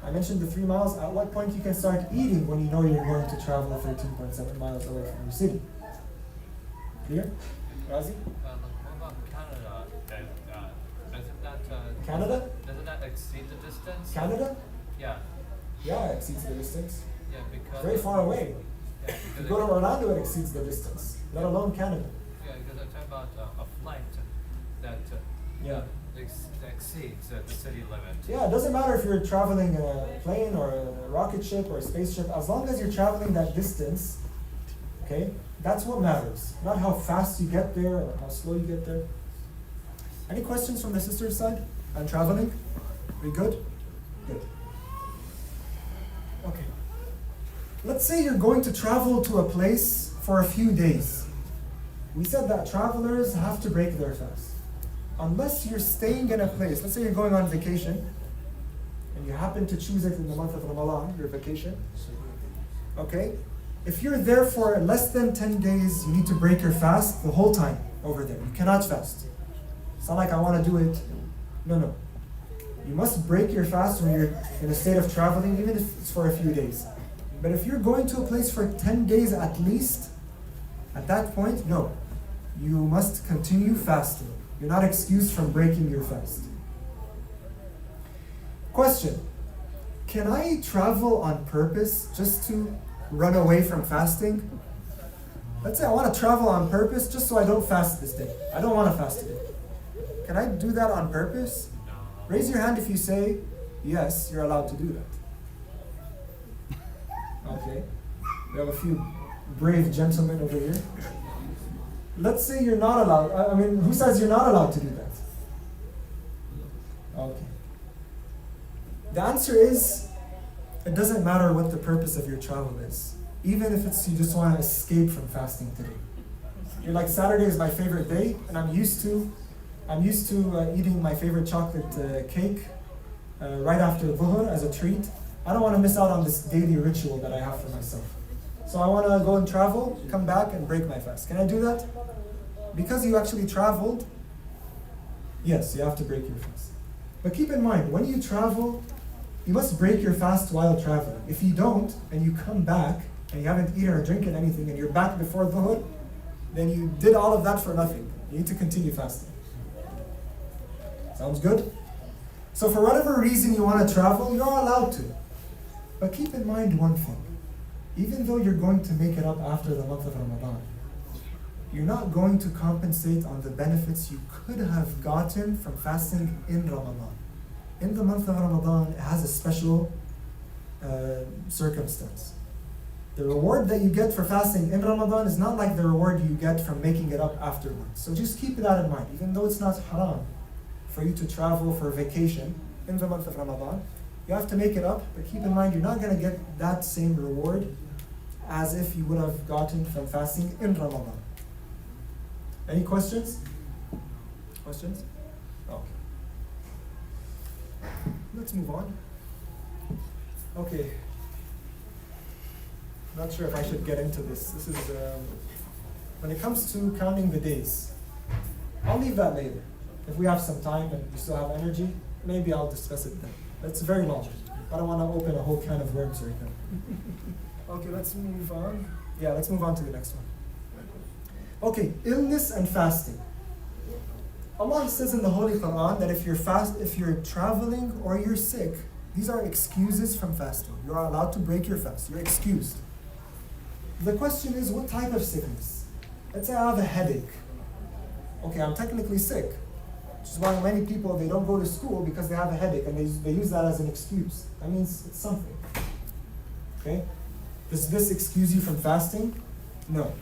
I mentioned the 3 miles. At what point you can start eating when you know you're going to travel 13.7 miles away from your city? Clear? Razi? What about Canada? Doesn't that Canada? doesn't that exceed the distance? Canada? Yeah, Yeah, it exceeds the distance. yeah, because Very far away. Yeah, If because you go to Orlando, it exceeds the distance, let alone Canada. yeah, because I'm talking about a flight that Yeah. exceeds the city limit. Yeah, it doesn't matter if you're traveling in a plane or a rocket ship or a spaceship, as long as you're traveling that distance, okay, that's what matters. Not how fast you get there or how slow you get there. Any questions from the sister's side on traveling? We good? Good. Okay. Let's say you're going to travel to a place for a few days. We said that travelers have to break their fast. Unless you're staying in a place, let's say you're going on vacation, and you happen to choose it in the month of Ramadan, your vacation, okay? If you're there for less than 10 days, you need to break your fast the whole time over there. You cannot fast. It's not like I want to do it. No. You must break your fast when you're in a state of traveling, even if it's for a few days. But if you're going to a place for 10 days at least, at that point, no. You must continue fasting. You're not excused from breaking your fast. Question. Can I travel on purpose just to run away from fasting? Let's say I want to travel on purpose just so I don't fast this day. I don't want to fast today. Can I do that on purpose? Raise your hand if you say, yes, you're allowed to do that. Okay. We have a few brave gentlemen over here. Let's say you're not allowed. I mean, who says you're not allowed to do that? Okay. The answer is, it doesn't matter what the purpose of your travel is. Even if it's you just want to escape from fasting today. You're like, Saturday is my favorite day, and I'm used to eating my favorite chocolate cake right after Dhuhr as a treat. I don't want to miss out on this daily ritual that I have for myself. So I want to go and travel, come back and break my fast. Can I do that? Because you actually traveled, yes, you have to break your fast. But keep in mind, when you travel, you must break your fast while traveling. If you don't, and you come back, and you haven't eaten or drinking anything, and you're back before Dhuhr, then you did all of that for nothing. You need to continue fasting. Sounds good? So for whatever reason you want to travel, you're allowed to. But keep in mind one thing. Even though you're going to make it up after the month of Ramadan, you're not going to compensate on the benefits you could have gotten from fasting in Ramadan. In the month of Ramadan, it has a special circumstance. The reward that you get for fasting in Ramadan is not like the reward you get from making it up afterwards. So just keep that in mind. Even though it's not haram for you to travel for vacation in the month of Ramadan, you have to make it up, but keep in mind you're not going to get that same reward as if you would have gotten from fasting in Ramadan. Any questions? Questions? Okay. Let's move on. Okay. Not sure if I should get into this. This is, when it comes to counting the days, I'll leave that later. If we have some time and you still have energy, maybe I'll discuss it then. It's very long. I don't want to open a whole can of worms right now. Okay, let's move on. Yeah, let's move on to the next one. Okay, illness and fasting. Allah says in the Holy Quran that if you're traveling or you're sick, these are excuses from fasting. You are allowed to break your fast. You're excused. The question is, what type of sickness? Let's say I have a headache. Okay, I'm technically sick. Which is why many people, they don't go to school because they have a headache and they use that as an excuse. That means it's something. Okay? Does this excuse you from fasting? No.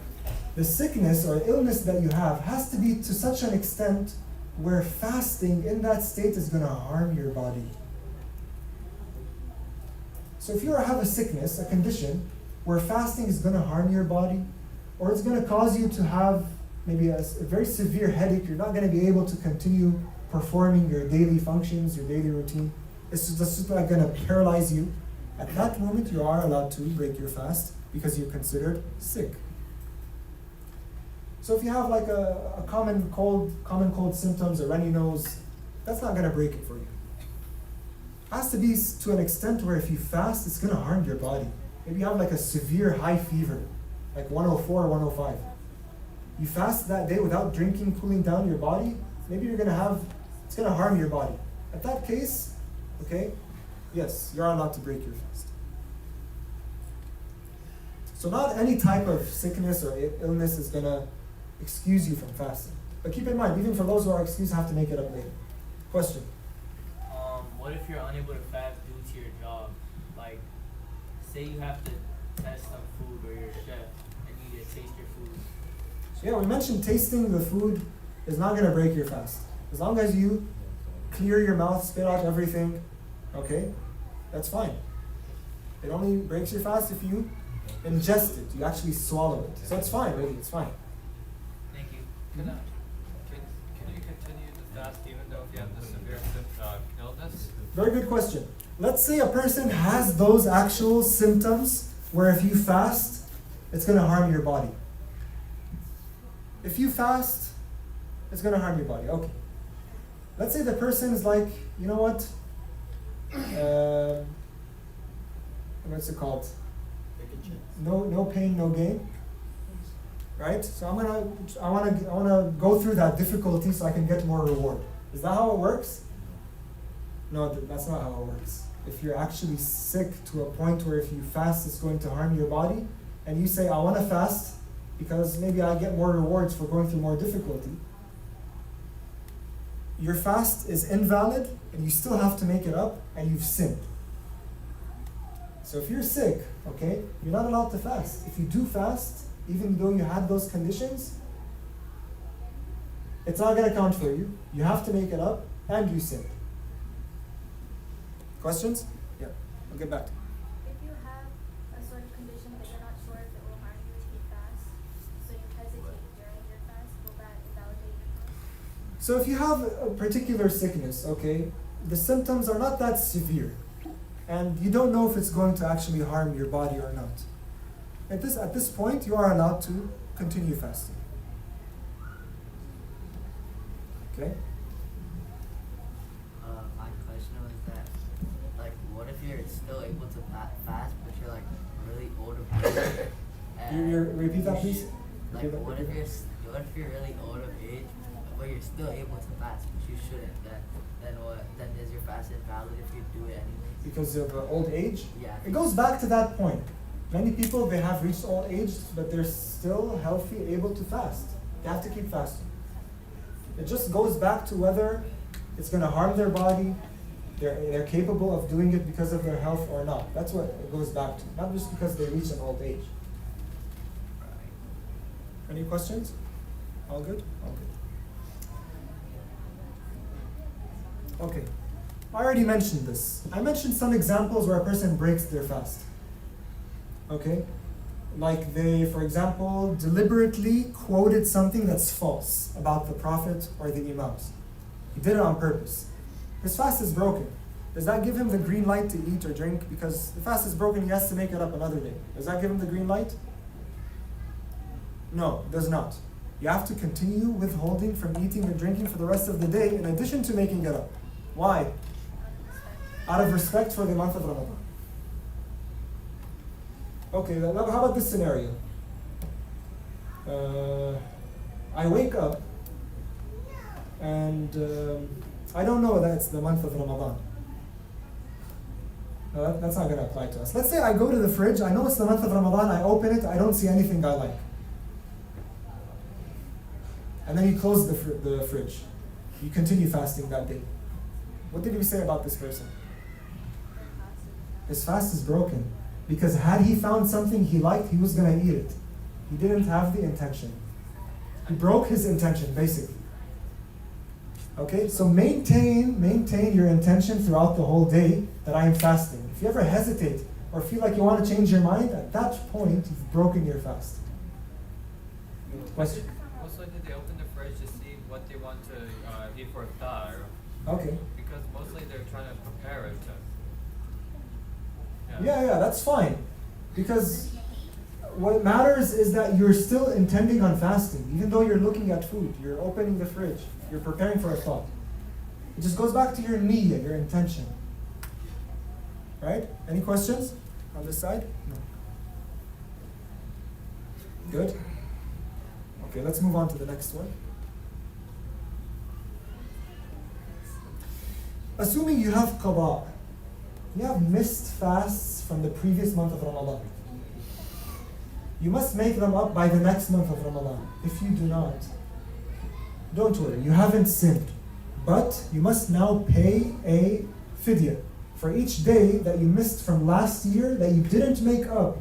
The sickness or illness that you have has to be to such an extent where fasting in that state is going to harm your body. So if you have a sickness, a condition, where fasting is going to harm your body, or it's going to cause you to have maybe a very severe headache, you're not going to be able to continue performing your daily functions, your daily routine, it's just like going to paralyze you. At that moment, you are allowed to break your fast because you're considered sick. So if you have like a common cold symptoms, a runny nose, that's not going to break it for you. It has to be to an extent where if you fast, it's going to harm your body. Maybe you have like a severe high fever, like 104 or 105. you fast that day without drinking, cooling down your body, maybe it's going to harm your body. At that case, okay, yes, you're allowed to break your fast. So not any type of sickness or illness is going to excuse you from fasting. But keep in mind, even for those who are excused, have to make it up later. Question? What if you're unable to fast due to your job? Like, say you have to test some food or you're a chef and you need to taste your food. So yeah, we mentioned tasting the food is not going to break your fast. As long as you clear your mouth, spit out everything, okay, that's fine. It only breaks your fast if you ingest it, you actually swallow it. So it's fine, really, it's fine. Thank you. Can you continue to fast even though if you have the severe illness? Very good question. Let's say a person has those actual symptoms where if you fast, it's going to harm your body. If you fast, it's going to harm your body. Okay. Let's say the person is like, you know what? What's it called? No pain, no gain. Right? So I wanna go through that difficulty so I can get more reward. Is that how it works? No, that's not how it works. If you're actually sick to a point where if you fast it's going to harm your body, and you say, I want to fast because maybe I get more rewards for going through more difficulty, your fast is invalid and you still have to make it up and you've sinned. So if you're sick, okay, you're not allowed to fast. If you do fast, even though you had those conditions, it's not going to count for you. You have to make it up and you sinned. Questions? Yeah, I'll get back to you. If you have a sort of condition but you're not sure if it will harm you if you fast, so you hesitate during your fast, will that invalidate your fast? So if you have a particular sickness, okay, the symptoms are not that severe, and you don't know if it's going to actually harm your body or not. At this point, you are allowed to continue fasting. Okay? My question was that, like, what if you're still able to fast, but you're like really old of age? Repeat that, please. Like, what if you're really old of age, but you're still able to fast, but you shouldn't? Then what? Then is your fast invalid if you do it anyways? Because of old age? Yeah. It goes back to that point. Many people, they have reached old age, but they're still healthy, able to fast. They have to keep fasting. It just goes back to whether it's going to harm their body, they're capable of doing it because of their health or not. That's what it goes back to, not just because they reach an old age. Any questions? All good? All good. Okay. I already mentioned this. I mentioned some examples where a person breaks their fast. Okay? Like they, for example, deliberately quoted something that's false about the Prophet or the Imams. He did it on purpose. His fast is broken. Does that give him the green light to eat or drink? Because the fast is broken, he has to make it up another day. Does that give him the green light? No, it does not. You have to continue withholding from eating or drinking for the rest of the day in addition to making it up. Why? Out of respect for the month of Ramadan. Okay, how about this scenario? I wake up and I don't know that it's the month of Ramadan. No, that's not going to apply to us. Let's say I go to the fridge, I know it's the month of Ramadan, I open it, I don't see anything I like. And then you close the fridge. You continue fasting that day. What did we say about this person? His fast is broken. Because had he found something he liked, he was going to eat it. He didn't have the intention. He broke his intention, basically. Okay, so maintain your intention throughout the whole day that I am fasting. If you ever hesitate or feel like you want to change your mind, at that point, you've broken your fast. Question? Most likely they open the fridge to see what they want to eat for iftar. Okay. Because mostly they're trying to prepare it. Yeah, that's fine. Because what matters is that you're still intending on fasting. Even though you're looking at food, you're opening the fridge, you're preparing for a thought. It just goes back to your niyyah, your intention. Right? Any questions on this side? No. Good? Okay, let's move on to the next one. Assuming you have qada, you have missed fasts from the previous month of Ramadan. You must make them up by the next month of Ramadan. If you do not, don't worry, you haven't sinned. But you must now pay a fidya. For each day that you missed from last year that you didn't make up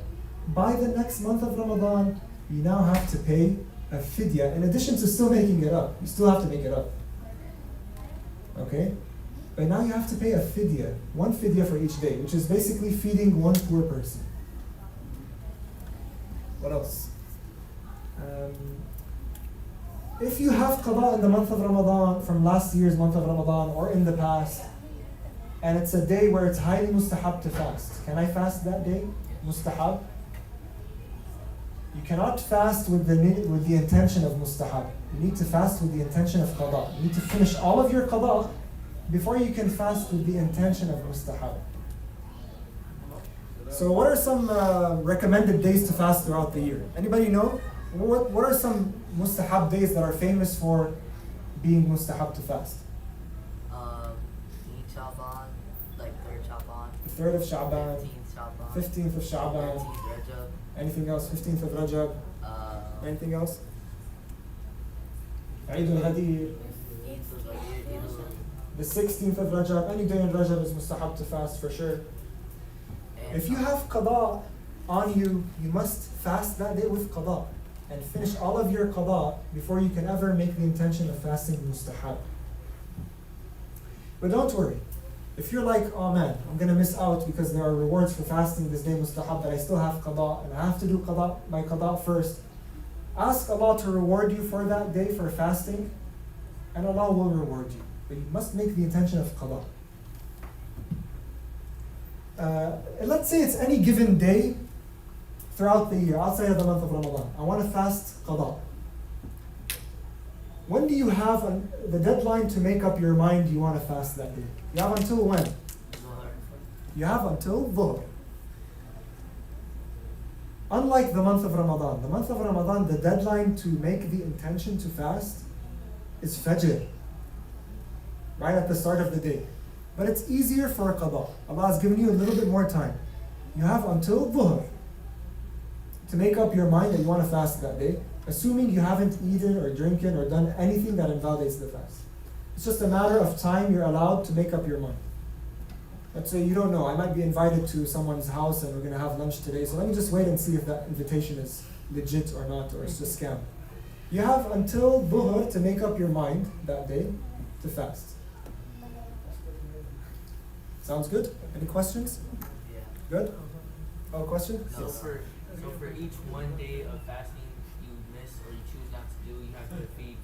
by the next month of Ramadan, you now have to pay a fidya. In addition to still making it up, you still have to make it up. Okay? But now you have to pay a fidya, one fidya for each day, which is basically feeding one poor person. What else? If you have qada in the month of Ramadan, from last year's month of Ramadan or in the past, and it's a day where it's highly mustahab to fast, can I fast that day? Mustahab? You cannot fast with the intention of mustahab. You need to fast with the intention of qada. You need to finish all of your qada before you can fast with the intention of mustahab. So what are some recommended days to fast throughout the year? Anybody know? What are some mustahab days that are famous for being mustahab to fast? Shaban, like 3rd Shaban. The 3rd of Sha'ban, 15th Shaban. 15th of Sha'ban. 13th Rajab. Anything else? 15th of Rajab. Anything else? Eid al-Ghadir. The 16th of Rajab. Any day in Rajab is mustahab to fast for sure. If you have qada on you, you must fast that day with qada and finish all of your qada before you can ever make the intention of fasting mustahab. But don't worry. If you're like, oh man, I'm going to miss out because there are rewards for fasting this day mustahab, but I still have qada and I have to do my qada first, ask Allah to reward you for that day for fasting, and Allah will reward you. But you must make the intention of qada. Let's say it's any given day throughout the year, outside of the month of Ramadan. I want to fast qada. When do you have the deadline to make up your mind you want to fast that day? You have until when? You have until dhuhr. Unlike the month of Ramadan, the deadline to make the intention to fast is Fajr, right at the start of the day. But it's easier for qada. Allah has given you a little bit more time. You have until dhuhr to make up your mind that you want to fast that day, assuming you haven't eaten or drinking or done anything that invalidates the fast. It's just a matter of time you're allowed to make up your mind. Let's say you don't know, I might be invited to someone's house and we're going to have lunch today, so let me just wait and see if that invitation is legit or not, or it's just scam. You have until dhuhr to make up your mind that day to fast. Sounds good? Any questions? Yeah. Good? Oh, question? So for each one day of fasting you miss or you choose not to do, you have to feed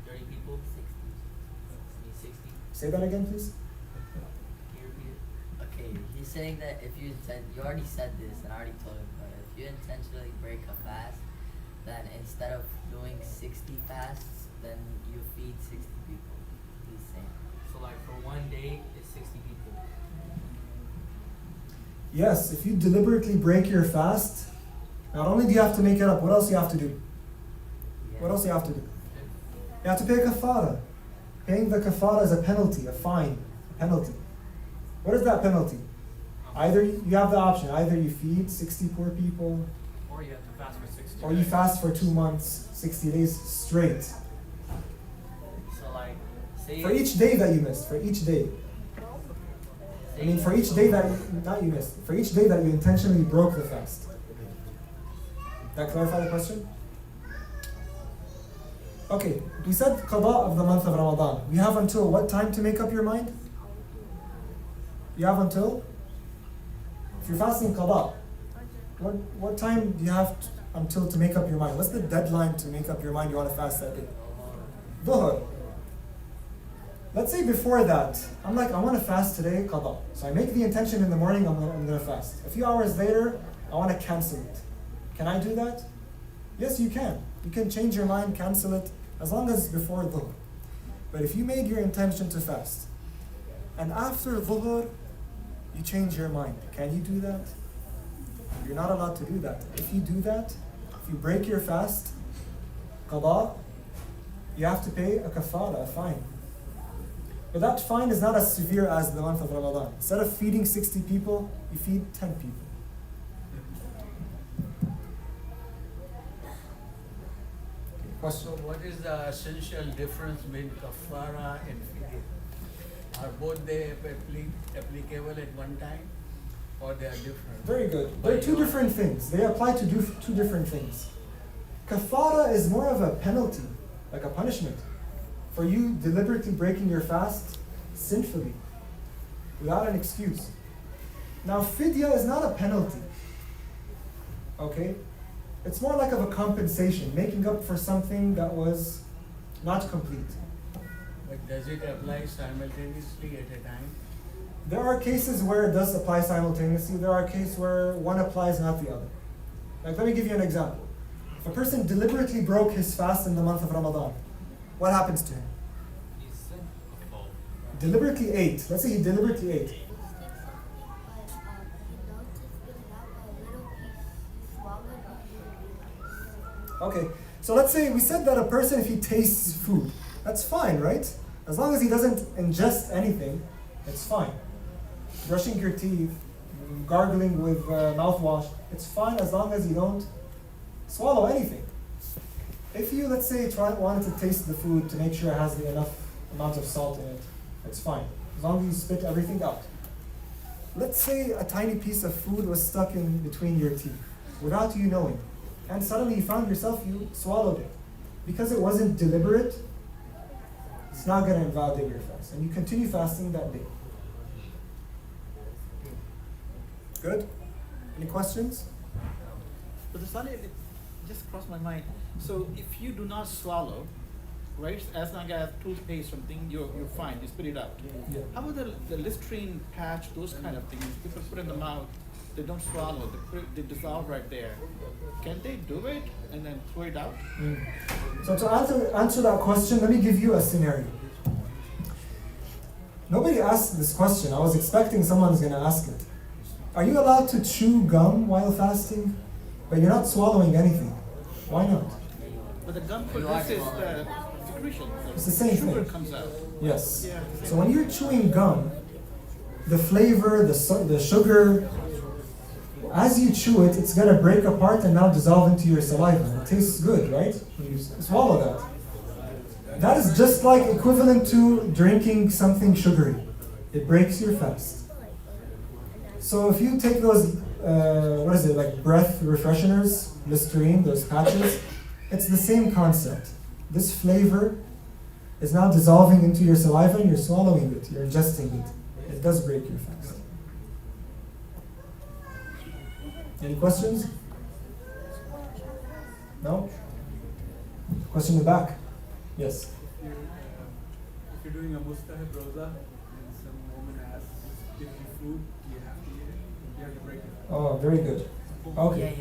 30 people? 60. Say that again, please. Can you repeat it? Okay, he's saying that if you already said this and I already told him, but if you intentionally break a fast, then instead of doing 60 fasts, then you feed 60 people. He's saying. So like for one day it's 60 people. Yes, if you deliberately break your fast, not only do you have to make it up, what else do you have to do? Yeah. What else do you have to do? You have to pay kafara. Paying the kafara is a penalty, a fine, a penalty. What is that penalty? Either you have the option, either you feed 60 poor people, Or you have to fast for 60 or you days. fast for 2 months, 60 days straight. So like say For each day that you missed, for each day. I mean, for each day that you missed, for each day that you intentionally broke the fast. That clarify the question? Okay, we said qada of the month of Ramadan. We have until what time to make up your mind? You have until? If you're fasting qada, what time do you have until to make up your mind? What's the deadline to make up your mind you want to fast that day? Dhuhr. Let's say before that, I'm like, I want to fast today, qada. So I make the intention in the morning, I'm going to fast. A few hours later, I want to cancel it. Can I do that? Yes, you can. You can change your mind, cancel it, as long as it's before dhuhr. But if you made your intention to fast, and after dhuhr, you change your mind, can you do that? You're not allowed to do that. If you do that, if you break your fast, qada, you have to pay a kafara, a fine. But that fine is not as severe as the month of Ramadan. Instead of feeding 60 people, you feed 10 people. Question? So what is the essential difference between kafara and fidya? Are both they applicable at one time, or they are different? Very good. They're two different things. They apply to two different things. Kafara is more of a penalty, like a punishment, for you deliberately breaking your fast sinfully, without an excuse. Now, fidya is not a penalty, okay? It's more like of a compensation, making up for something that was not complete. But does it apply simultaneously at a time? There are cases where it does apply simultaneously. There are cases where one applies, not the other. Like, let me give you an example. If a person deliberately broke his fast in the month of Ramadan, what happens to him? He's sinful. Deliberately ate. Let's say he deliberately ate. Okay, so let's say we said that a person, if he tastes food, that's fine, right? As long as he doesn't ingest anything, it's fine. Brushing your teeth, gargling with mouthwash, it's fine as long as you don't swallow anything. If you, let's say, wanted to taste the food to make sure it has enough amount of salt in it, it's fine, as long as you spit everything out. Let's say a tiny piece of food was stuck in between your teeth, without you knowing, and suddenly you found yourself, you swallowed it. Because it wasn't deliberate, it's not going to invalidate your fast, and you continue fasting that day. Good? Any questions? But the Salih, it just crossed my mind. So if you do not swallow, right, as long as toothpaste something, you're fine, you spit it out. Yeah. How about the Listerine patch, those kind of things? People put in the mouth, they don't swallow, they dissolve right there. Can they do it and then throw it out? So to answer that question, let me give you a scenario. Nobody asked this question. I was expecting someone's going to ask it. Are you allowed to chew gum while fasting, but you're not swallowing anything? Why not? But the gum for this is the secretion. It's the same sugar thing. comes out. Yes. Yeah. So when you're chewing gum, the flavor, the sugar, as you chew it, it's going to break apart and now dissolve into your saliva. It tastes good, right? When you swallow that. That is just like equivalent to drinking something sugary. It breaks your fast. So if you take those, like breath refresheners, Listerine, those patches, it's the same concept. This flavor is now dissolving into your saliva and you're swallowing it, you're ingesting it. It does break your fast. Any questions? No? Question in the back? Yes. If you're doing a mustahab roza and some woman asks, give you food, do you have to eat it? You have to break it. Oh, very good. Okay.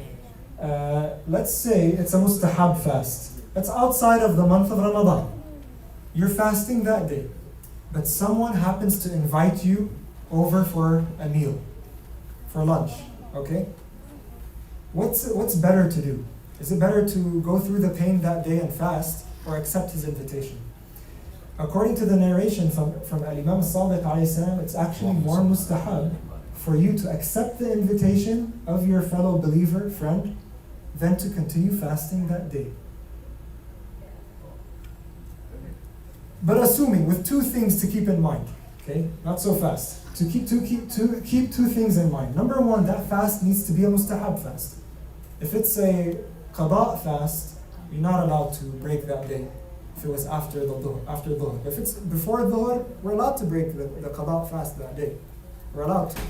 Yeah. Let's say it's a mustahab fast. It's outside of the month of Ramadan. You're fasting that day, but someone happens to invite you over for a meal, for lunch, okay? What's better to do? Is it better to go through the pain that day and fast, or accept his invitation? According to the narration from Al-Imam Sadiq alayhi salam, it's actually more mustahab for you to accept the invitation of your fellow believer, friend, than to continue fasting that day. But assuming, with two things to keep in mind, okay, not so fast. To keep two things in mind. Number one, that fast needs to be a mustahab fast. If it's a qada fast, you're not allowed to break that day. If it was after dhuhr. If it's before dhuhr, we're allowed to break the qada fast that day. We're allowed to.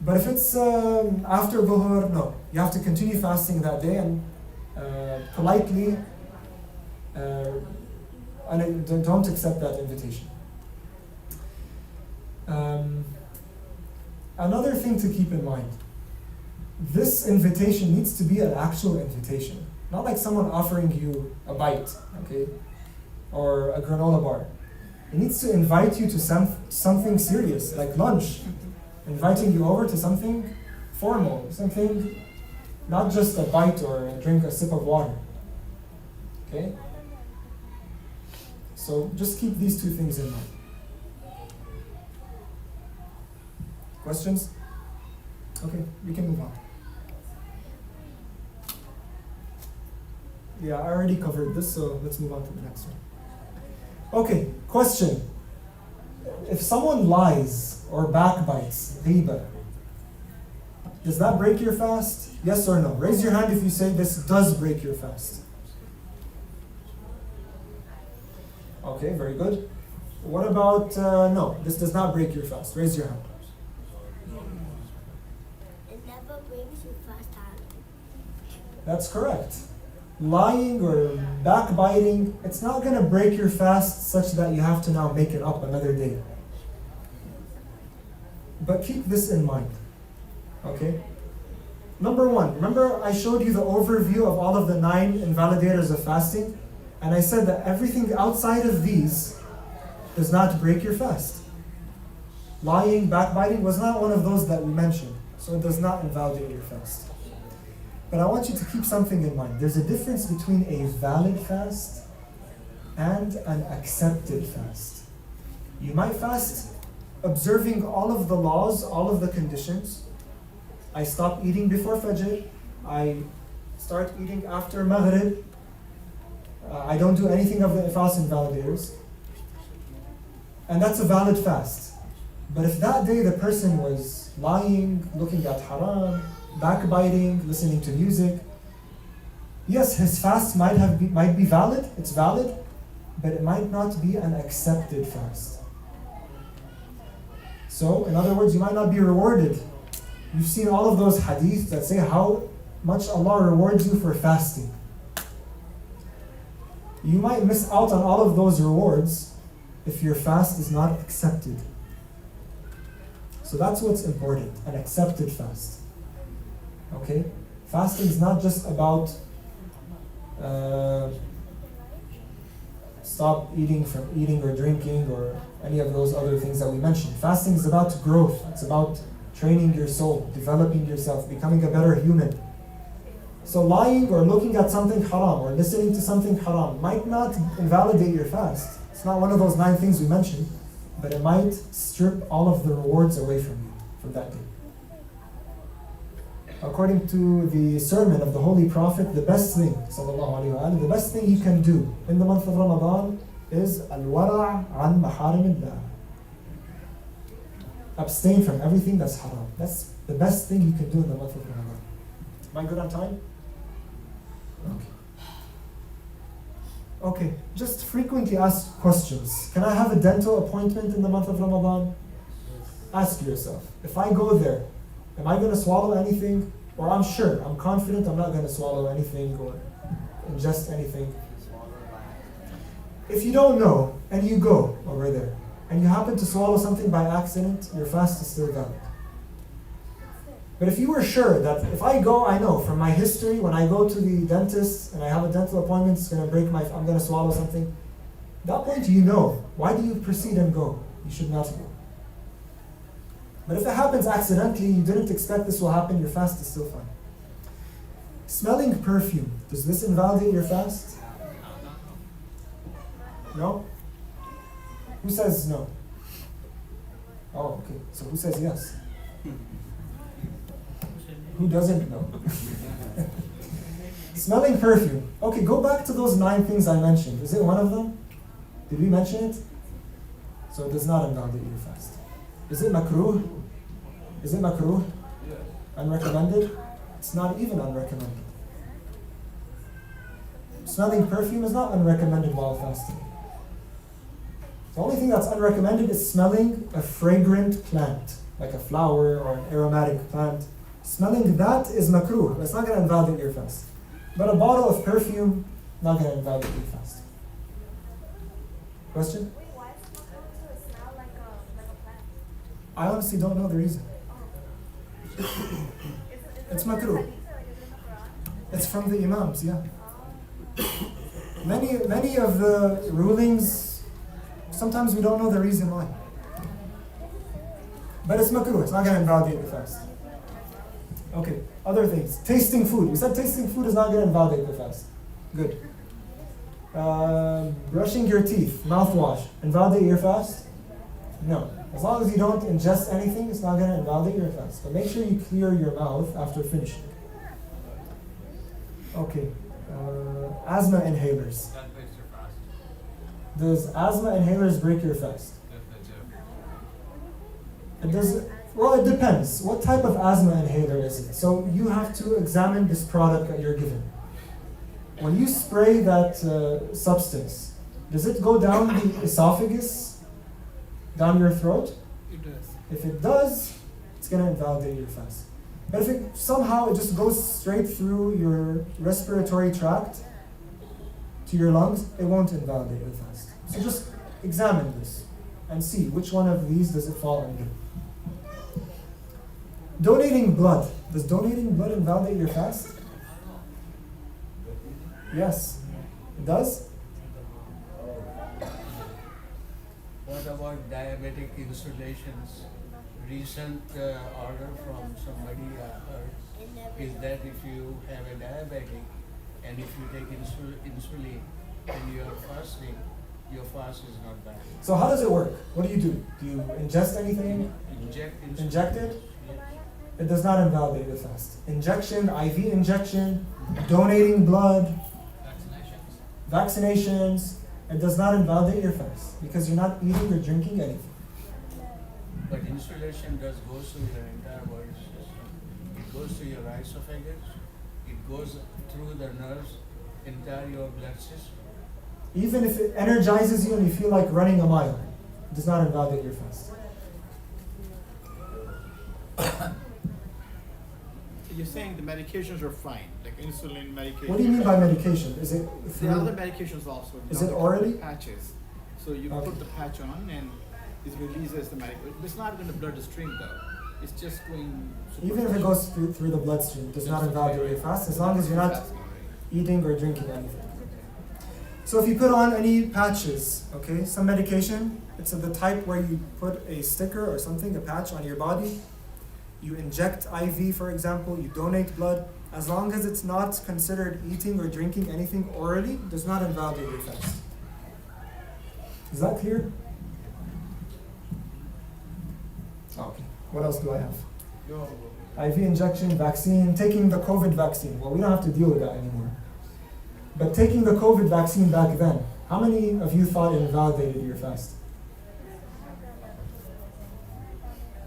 But if it's after dhuhr, no. You have to continue fasting that day and politely and don't accept that invitation. Another thing to keep in mind, this invitation needs to be an actual invitation, not like someone offering you a bite, okay, or a granola bar. It needs to invite you to something serious, like lunch, inviting you over to something formal, something, not just a bite or a sip of water. Okay? So just keep these two things in mind. Questions? Okay, we can move on. Yeah, I already covered this, so let's move on to the next one. Okay, question. If someone lies or backbites, ghiba, does that break your fast? Yes or no? Raise your hand if you say this does break your fast. Okay, very good. What about no, this does not break your fast? Raise your hand. It never brings you fast out. That's correct. Lying or backbiting, it's not going to break your fast such that you have to now make it up another day. But keep this in mind. Okay? Number one, remember I showed you the overview of all of the 9 invalidators of fasting? And I said that everything outside of these does not break your fast. Lying, backbiting was not one of those that we mentioned. So it does not invalidate your fast. But I want you to keep something in mind. There's a difference between a valid fast and an accepted fast. You might fast observing all of the laws, all of the conditions. I stop eating before Fajr. I start eating after Maghrib. I don't do anything of the fast invalidators. And that's a valid fast. But if that day the person was lying, looking at haram, backbiting, listening to music, yes, his fast might be valid, it's valid, but it might not be an accepted fast. So, in other words, you might not be rewarded. You've seen all of those hadiths that say how much Allah rewards you for fasting. You might miss out on all of those rewards if your fast is not accepted. So that's what's important, an accepted fast. Okay? Fasting is not just about stop eating from eating or drinking or any of those other things that we mentioned. Fasting is about growth. It's about training your soul, developing yourself, becoming a better human. So lying or looking at something haram or listening to something haram might not invalidate your fast. It's not one of those 9 things we mentioned, but it might strip all of the rewards away from you from that day. According to the sermon of the Holy Prophet, the best thing, sallallahu alaihi wasallam, the best thing you can do in the month of Ramadan is al-wara' an maharimillah. Abstain from everything that's haram. That's the best thing you can do in the month of Ramadan. Am I good on time? Okay, just frequently asked questions. Can I have a dental appointment in the month of Ramadan? Ask yourself, if I go there, am I going to swallow anything? Or I'm sure, I'm confident I'm not going to swallow anything or ingest anything. If you don't know, and you go over there, and you happen to swallow something by accident, your fast is still valid. But if you were sure that if I go, I know from my history, when I go to the dentist and I have a dental appointment, it's going to break I'm going to swallow something. At that point, you know. Why do you proceed and go? You should not go. But if it happens accidentally, you didn't expect this will happen, your fast is still fine. Smelling perfume, does this invalidate your fast? No? Who says no? Oh, okay. So who says yes? Who doesn't know? Smelling perfume. Okay, go back to those 9 things I mentioned. Is it one of them? Did we mention it? So it does not invalidate your fast. Is it makruh? Is it makruh? Unrecommended? It's not even unrecommended. Smelling perfume is not unrecommended while fasting. The only thing that's unrecommended is smelling a fragrant plant, like a flower or an aromatic plant. Smelling that is makruh. It's not going to invalidate your fast. But a bottle of perfume, not going to invalidate your fast. Question? Wait, why is it supposed to smell like a plant? I honestly don't know the reason. It's makruh. It's from the imams, yeah. Many of the rulings, sometimes we don't know the reason why. But it's makruh. It's not going to invalidate the fast. Okay, other things. Tasting food. We said tasting food is not going to invalidate the fast. Good. Brushing your teeth, mouthwash, invalidate your fast? No. As long as you don't ingest anything, it's not going to invalidate your fast. But make sure you clear your mouth after finishing. Okay. Asthma inhalers. That breaks your fast. Does asthma inhalers break your fast? Yes, they do. It does. Well, it depends. What type of asthma inhaler is it? So you have to examine this product that you're given. When you spray that substance, does it go down the esophagus, down your throat? It does. If it does, it's going to invalidate your fast. But if it somehow it just goes straight through your respiratory tract to your lungs, it won't invalidate your fast. So just examine this and see which one of these does it fall under. Donating blood. Does donating blood invalidate your fast? Yes. It does? What about diabetic insulations? Recent order from somebody heard is that if you have a diabetic and if you take insulin and you are fasting, your fast is not bad. So how does it work? What do? Do you ingest anything? Inject insulin. Inject it? Yes. It does not invalidate the fast. Injection, IV injection, donating blood, vaccinations, it does not invalidate your fast because you're not eating or drinking anything. But insulation does go through your entire body system. It goes to your esophagus, it goes through the nerves, entire your blood system. Even if it energizes you and you feel like running a mile, it does not invalidate your fast. So you're saying the medications are fine, like insulin medication. What do you mean by medication? Is it There are other through, medications also. Is now it they come orally? with patches. So you Okay. put the patch on and it releases the medication. It's not in the bloodstream though. It's just going. even if it goes through the bloodstream, it does not invalidate your fast as long as you're not eating or drinking anything. So if you put on any patches, okay, some medication, it's of the type where you put a sticker or something, a patch on your body, you inject IV, for example, you donate blood, as long as it's not considered eating or drinking anything orally, it does not invalidate your fast. Is that clear? Okay, what else do I have? IV injection, vaccine, taking the COVID vaccine. Well, we don't have to deal with that anymore. But taking the COVID vaccine back then, how many of you thought it invalidated your fast?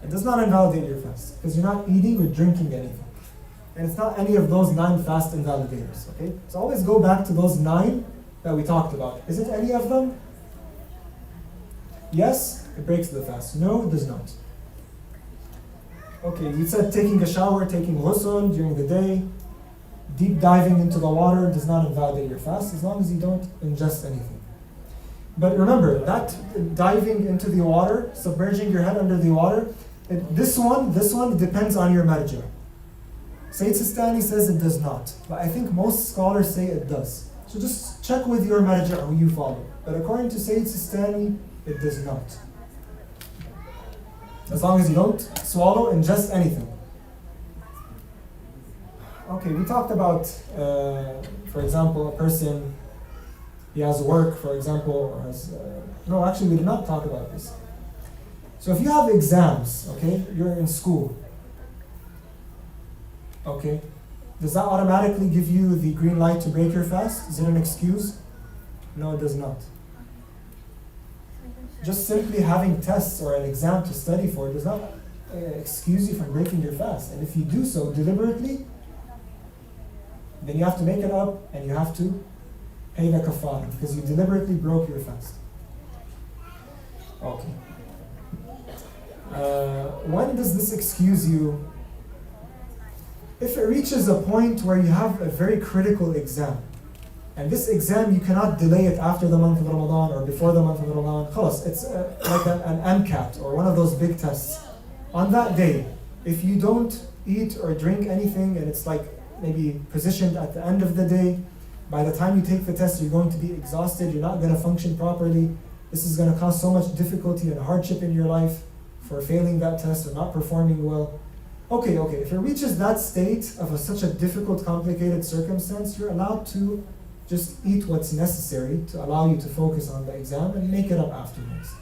It does not invalidate your fast because you're not eating or drinking anything. And it's not any of those 9 fast invalidators, okay? So always go back to those 9 that we talked about. Is it any of them? Yes, it breaks the fast. No, it does not. Okay, we said taking a shower, taking ghusl during the day, deep diving into the water does not invalidate your fast as long as you don't ingest anything. But remember, that diving into the water, submerging your head under the water, this one depends on your marja. Sayyid Sistani says it does not, but I think most scholars say it does. So just check with your marja who you follow. But according to Sayyid Sistani, it does not. As long as you don't swallow, ingest anything. Okay, we talked about, for example, a person, he has work, for example, or has, no, actually we did not talk about this. So if you have exams, okay, you're in school, okay, does that automatically give you the green light to break your fast? Is it an excuse? No, it does not. Just simply having tests or an exam to study for does not excuse you from breaking your fast. And if you do so deliberately, then you have to make it up and you have to pay the kafara because you deliberately broke your fast. Okay. When does this excuse you? If it reaches a point where you have a very critical exam, and this exam you cannot delay it after the month of Ramadan or before the month of Ramadan, khalas, it's like an MCAT or one of those big tests. On that day, if you don't eat or drink anything and it's like maybe positioned at the end of the day, by the time you take the test, you're going to be exhausted, you're not going to function properly. This is going to cause so much difficulty and hardship in your life for failing that test or not performing well. Okay, if it reaches that state of such a difficult, complicated circumstance, you're allowed to Just eat what's necessary to allow you to focus on the exam and make it up afterwards.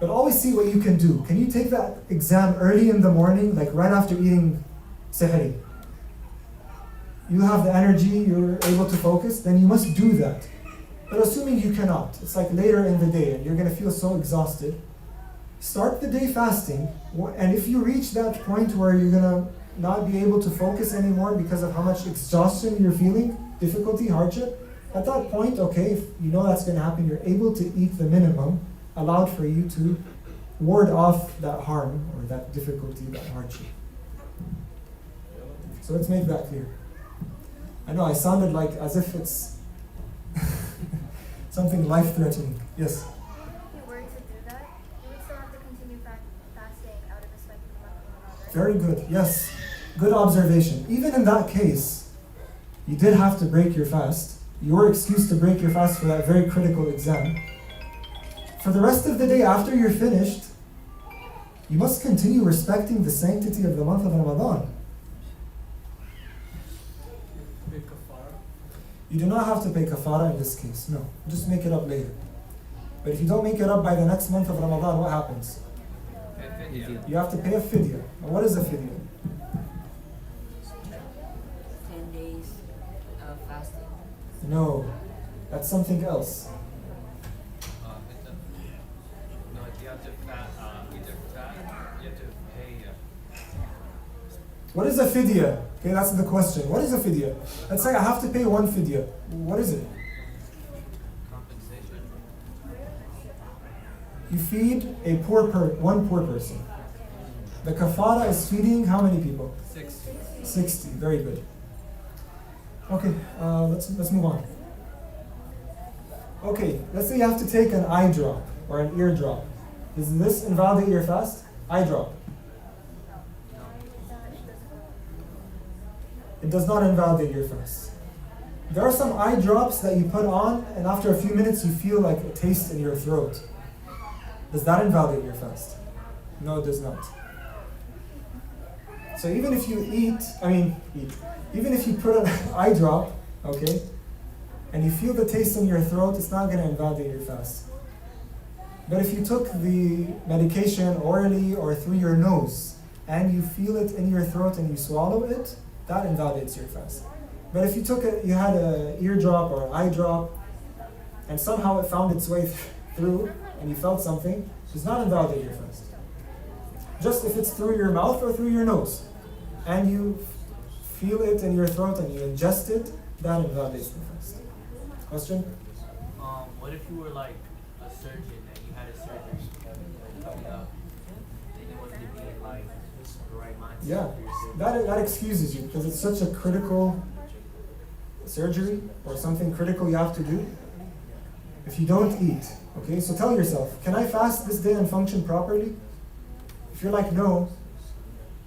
But always see what you can do. Can you take that exam early in the morning, like right after eating sihri? You have the energy, you're able to focus, then you must do that. But assuming you cannot, it's like later in the day and you're going to feel so exhausted, start the day fasting. And if you reach that point where you're going to not be able to focus anymore because of how much exhaustion you're feeling, difficulty, hardship, at that point, okay, if you know that's going to happen, you're able to eat the minimum allowed for you to ward off that harm or that difficulty, that hardship. So let's make that clear. I know I sounded like as if it's something life-threatening. Yes? If you were to do that, you would still have to continue fasting out of respect for the month of Ramadan, right? Very good. Yes. Good observation. Even in that case, you did have to break your fast. Your excuse to break your fast for that very critical exam. For the rest of the day after you're finished, you must continue respecting the sanctity of the month of Ramadan. Pay kafara. You do not have to pay kafara in this case. No. Just make it up later. But if you don't make it up by the next month of Ramadan, what happens? You have to pay a fidya. And what is a fidya? 10 days of fasting. No. That's something else. No, you have to you have to pay. What is a fidya? Okay, that's the question. What is a fidya? Let's say I have to pay one fidya. What is it? Compensation. You feed one poor person. The kafara is feeding how many people? 60. Very good. Okay, let's move on. Okay, let's say you have to take an eye drop or an ear drop. Does this invalidate your fast? Eye drop. It does not invalidate your fast. There are some eye drops that you put on, and after a few minutes you feel like a taste in your throat. Does that invalidate your fast? No, it does not. So even if you even if you put an eye drop, okay, and you feel the taste in your throat, it's not going to invalidate your fast. But if you took the medication orally or through your nose, and you feel it in your throat and you swallow it, that invalidates your fast. But if you had an ear drop or an eye drop, and somehow it found its way through, and you felt something, it does not invalidate your fast. Just if it's through your mouth or through your nose, and you feel it in your throat and you ingest it, that invalidates the fast. Question? What if you were like a surgeon and you had a surgery coming up and you wanted to be in like the right mindset? Yeah, for your that excuses you because it's such a critical surgery or something critical you have to do. If you don't eat, okay, so tell yourself, can I fast this day and function properly? If you're like, no,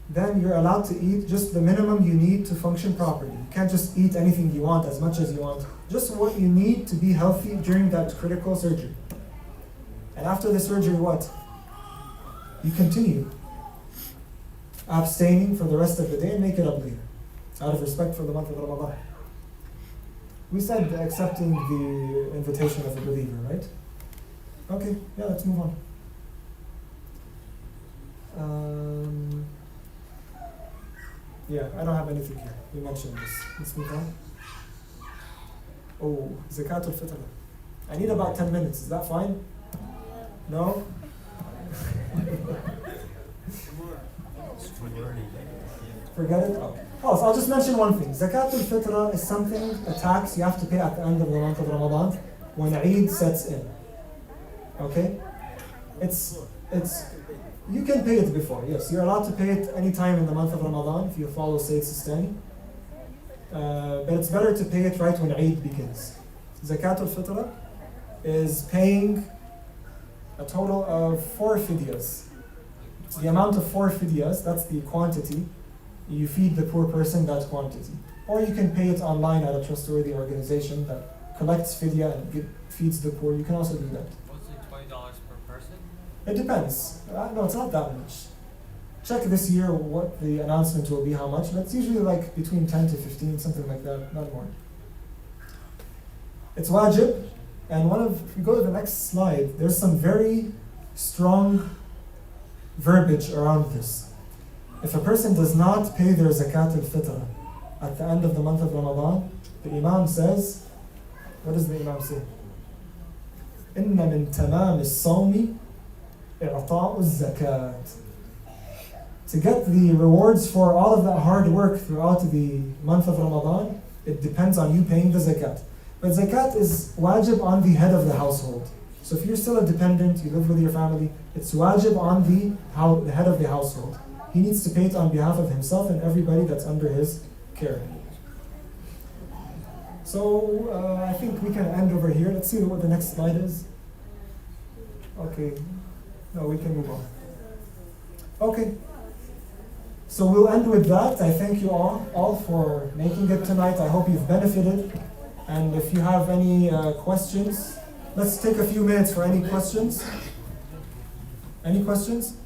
then you're allowed to eat just the minimum you need to function properly. You can't just eat anything you want, as much as you want. Just what you need to be healthy during that critical surgery. And after the surgery, what? You continue abstaining for the rest of the day and make it up later, out of respect for the month of Ramadan. We said accepting the invitation of a believer, right? Okay, yeah, let's move on. Yeah, I don't have anything here. We mentioned this. Let's move on. Oh, Zakatul Fitr. I need about 10 minutes. Is that fine? No? Forget it? Okay. Oh, so I'll just mention one thing. Zakatul Fitr is something, a tax you have to pay at the end of the month of Ramadan when Eid sets in. Okay? You can pay it before, yes. You're allowed to pay it any time in the month of Ramadan if you follow Sayyid Sistani. But it's better to pay it right when Eid begins. Zakatul Fitr is paying a total of 4 fidyas. The amount of 4 fidyas, that's the quantity. You feed the poor person that quantity. Or you can pay it online at a trustworthy organization that collects fidya and feeds the poor. You can also do that. Mostly $20 per person. It depends. No, it's not that much. Check this year what the announcement will be, how much, but it's usually like between 10 to 15, something like that, not more. It's wajib, and if you go to the next slide, there's some very strong verbiage around this. If a person does not pay their zakat al-fitr at the end of the month of Ramadan, the Imam says, what does the Imam say? إِنَّ مِن تَمَامِ الصَّوْمِ إِعْطَاءُ الزَّكَاةِ. To get the rewards for all of that hard work throughout the month of Ramadan, it depends on you paying the zakat. But zakat is wajib on the head of the household. So if you're still a dependent, you live with your family, it's wajib on the head of the household. He needs to pay it on behalf of himself and everybody that's under his care. So I think we can end over here. Let's see what the next slide is. Okay, no, we can move on. Okay, so we'll end with that. I thank you all for making it tonight. I hope you've benefited. And if you have any questions, let's take a few minutes for any questions. Any questions?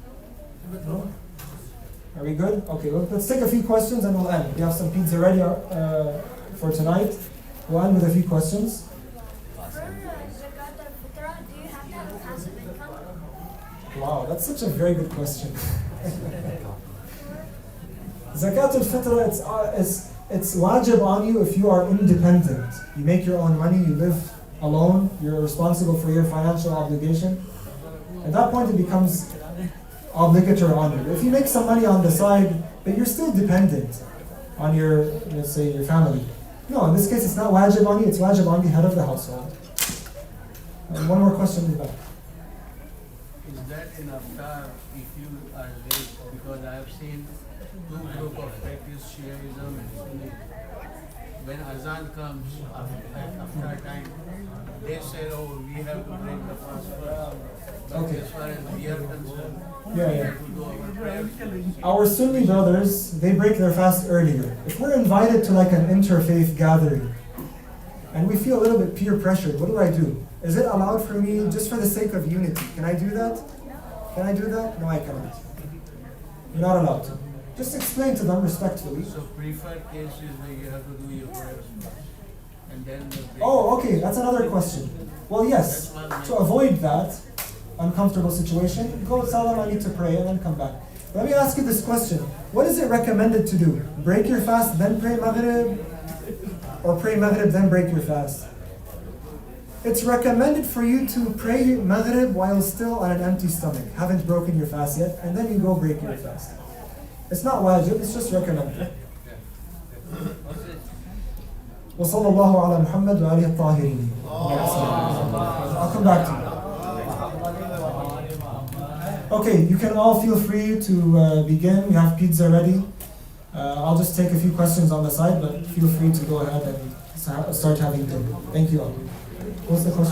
No? Are we good? Okay, let's take a few questions and we'll end. We have some pizza ready for tonight. We'll end with a few questions. For zakat al-fitra, do you have to have a passive income? Wow, that's such a very good question. Zakat al-fitra, it's wajib on you if you are independent. You make your own money, you live alone, you're responsible for your financial obligation. At that point it becomes obligatory on you. If you make some money on the side, but you're still dependent on your, let's say, your family. No, in this case it's not wajib on you, it's wajib on the head of the household. And one more question in the back. Is that enough time if you are late? Because I have seen two groups of practice Shiaism and Sunni. When Azan comes after time, they say, oh, we have to break the fast first. But Okay. as far as we are concerned, Yeah, we yeah. have to do our prayers first. Our Sunni brothers, they break their fast earlier. If we're invited to like an interfaith gathering, and we feel a little bit peer pressured, what do? Is it allowed for me just for the sake of unity? Can I do that? Can I do that? No, I cannot. You're not allowed to. Just explain to them respectfully. So preferred case is where you have to do your prayers first. And then the break. Oh, okay, that's another question. Well, yes, to avoid that uncomfortable situation, go tell them I need to pray and then come back. Let me ask you this question. What is it recommended to do? Break your fast, then pray Maghrib? Or pray Maghrib, then break your fast? It's recommended for you to pray Maghrib while still on an empty stomach. Haven't broken your fast yet, and then you go break your fast. It's not wajib, it's just recommended. وصلى الله على محمد وآله الطاهرين. I'll come back to you. Okay, you can all feel free to begin. We have pizza ready. I'll just take a few questions on the side, but feel free to go ahead and start having dinner. Thank you all. What's the question?